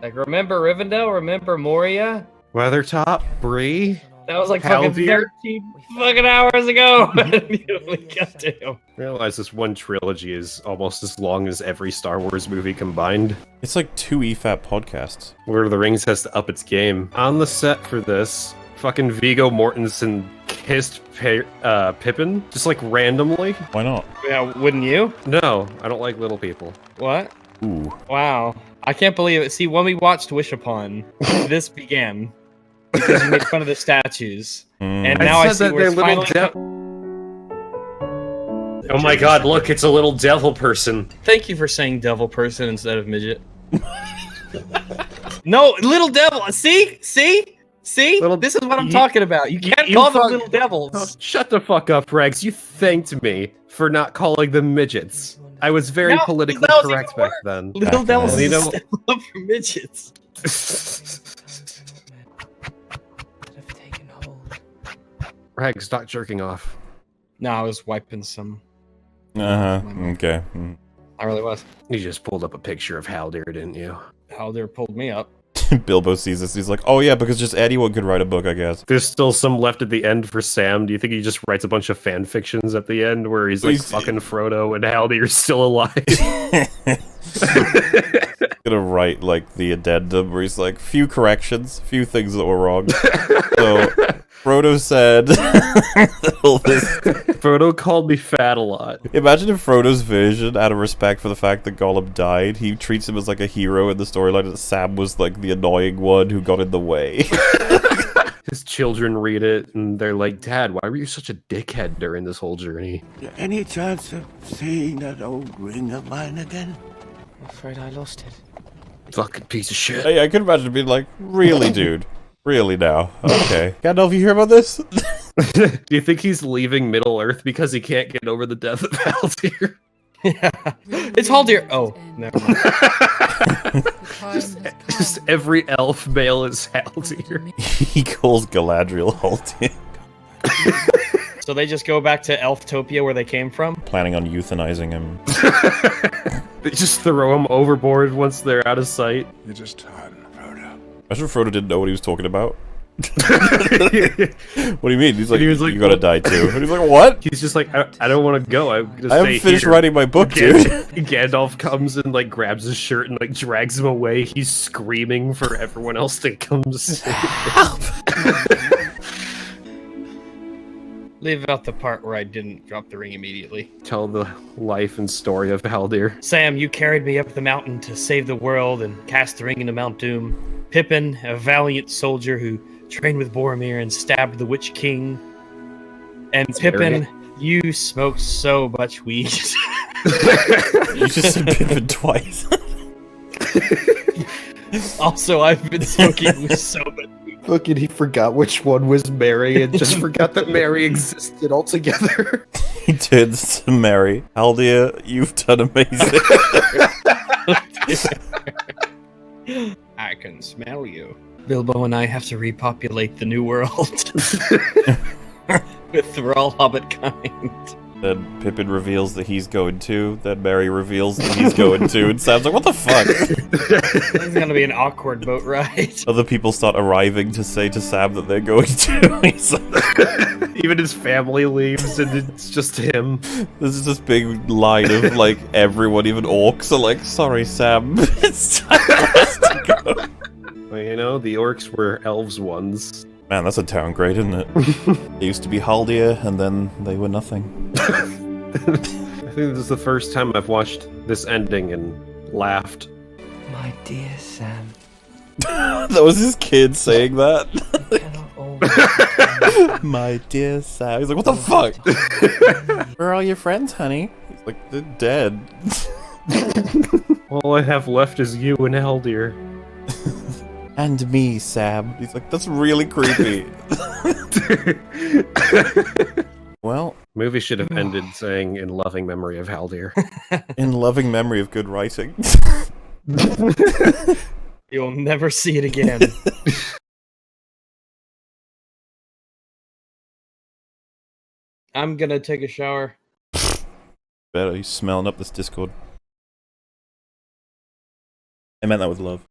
Like, remember Rivendell? Remember Moria? Weathertop, Bree. That was like Haldir? fucking 13 fucking hours ago. Goddamn. I realize this one trilogy is almost as long as every Star Wars movie combined. It's like 2 EFAP podcasts. Lord of the Rings has to up its game. On the set for this, fucking Viggo Mortensen kissed Pippin, just like randomly. Why not? Yeah, wouldn't you? No, I don't like little people. What? Ooh. Wow. I can't believe it. See, when we watched Wish Upon, this began. Because you made fun of the statues. And now I see that where they're little Oh my god, look, it's a little devil person. Thank you for saying devil person instead of midget. No, little devil. See? This is what I'm talking about. You can't call them little devils. Oh, shut the fuck up, Rex. You thanked me for not calling them midgets. I was very politically correct back then. Little devils is a step up for midgets. Rex, stop jerking off. No, I was wiping some. Okay. I really was. You just pulled up a picture of Haldir, didn't you? Haldir pulled me up. Bilbo sees this, he's like, oh yeah, because just anyone could write a book, I guess. There's still some left at the end for Sam. Do you think he just writes a bunch of fan fictions at the end where he's like fucking Frodo and Haldir's still alive? Gonna write like the addendum where he's like, few corrections, few things that were wrong. So Frodo said Frodo called me fat a lot. Imagine if Frodo's version, out of respect for the fact that Gollum died, he treats him as like a hero in the storyline, and Sam was like the annoying one who got in the way. His children read it and they're like, Dad, why were you such a dickhead during this whole journey? Any chance of seeing that old ring of mine again? I'm afraid I lost it. Fucking piece of shit. Hey, I could imagine being like, really, dude? Really now? Okay. Gandalf, you hear about this? Do you think he's leaving Middle-earth because he can't get over the death of Haldir? Yeah. It's Haldir. Oh, never mind. just every elf male is Haldir. He calls Galadriel Haldir. So they just go back to Elftopia where they came from? Planning on euthanizing him. They just throw him overboard once they're out of sight. You're just tired, Frodo. Imagine Frodo didn't know what he was talking about. What do you mean? He's like, was like, you gotta die too. And he's like, what? He's just like, I don't want to go. I haven't finished writing my book, dude. Gandalf comes and like grabs his shirt and like drags him away. He's screaming for everyone else to come to save him. Leave out the part where I didn't drop the ring immediately. Tell the life and story of Haldir. Sam, you carried me up the mountain to save the world and cast the ring into Mount Doom. Pippin, a valiant soldier who trained with Boromir and stabbed the Witch King. And Pippin, you smoked so much weed. You just said Pippin twice. Also, I've been smoking so much weed. Fucking he forgot which one was Mary and just forgot that Mary existed altogether. He turns to Mary. Haldir, you've done amazing. I can smell you. Bilbo and I have to repopulate the new world. With the all hobbit kind. Then Pippin reveals that he's going to. Then Mary reveals that he's going to. And Sam's like, what the fuck? This is gonna be an awkward boat ride. Other people start arriving to say to Sam that they're going to. He's like, even his family leaves and it's just him. There's this big line of like everyone, even orcs, are like, sorry Sam, it's time for us to go. Well, you know, the orcs were elves once. Man, that's a downgrade, isn't it? They used to be Haldir, and then they were nothing. I think this is the first time I've watched this ending and laughed. My dear Sam. That was his kid saying that. You cannot always My dear Sam. He's like, what the fuck? Where are all your friends, honey? He's like, they're dead. All I have left is you and Haldir. And me, Sam. He's like, that's really creepy. Well, Movie should have ended saying "in loving memory of Haldir." in loving memory of good writing. You'll never see it again. I'm gonna take a shower. Better, he's smelling up this Discord. I meant that with love.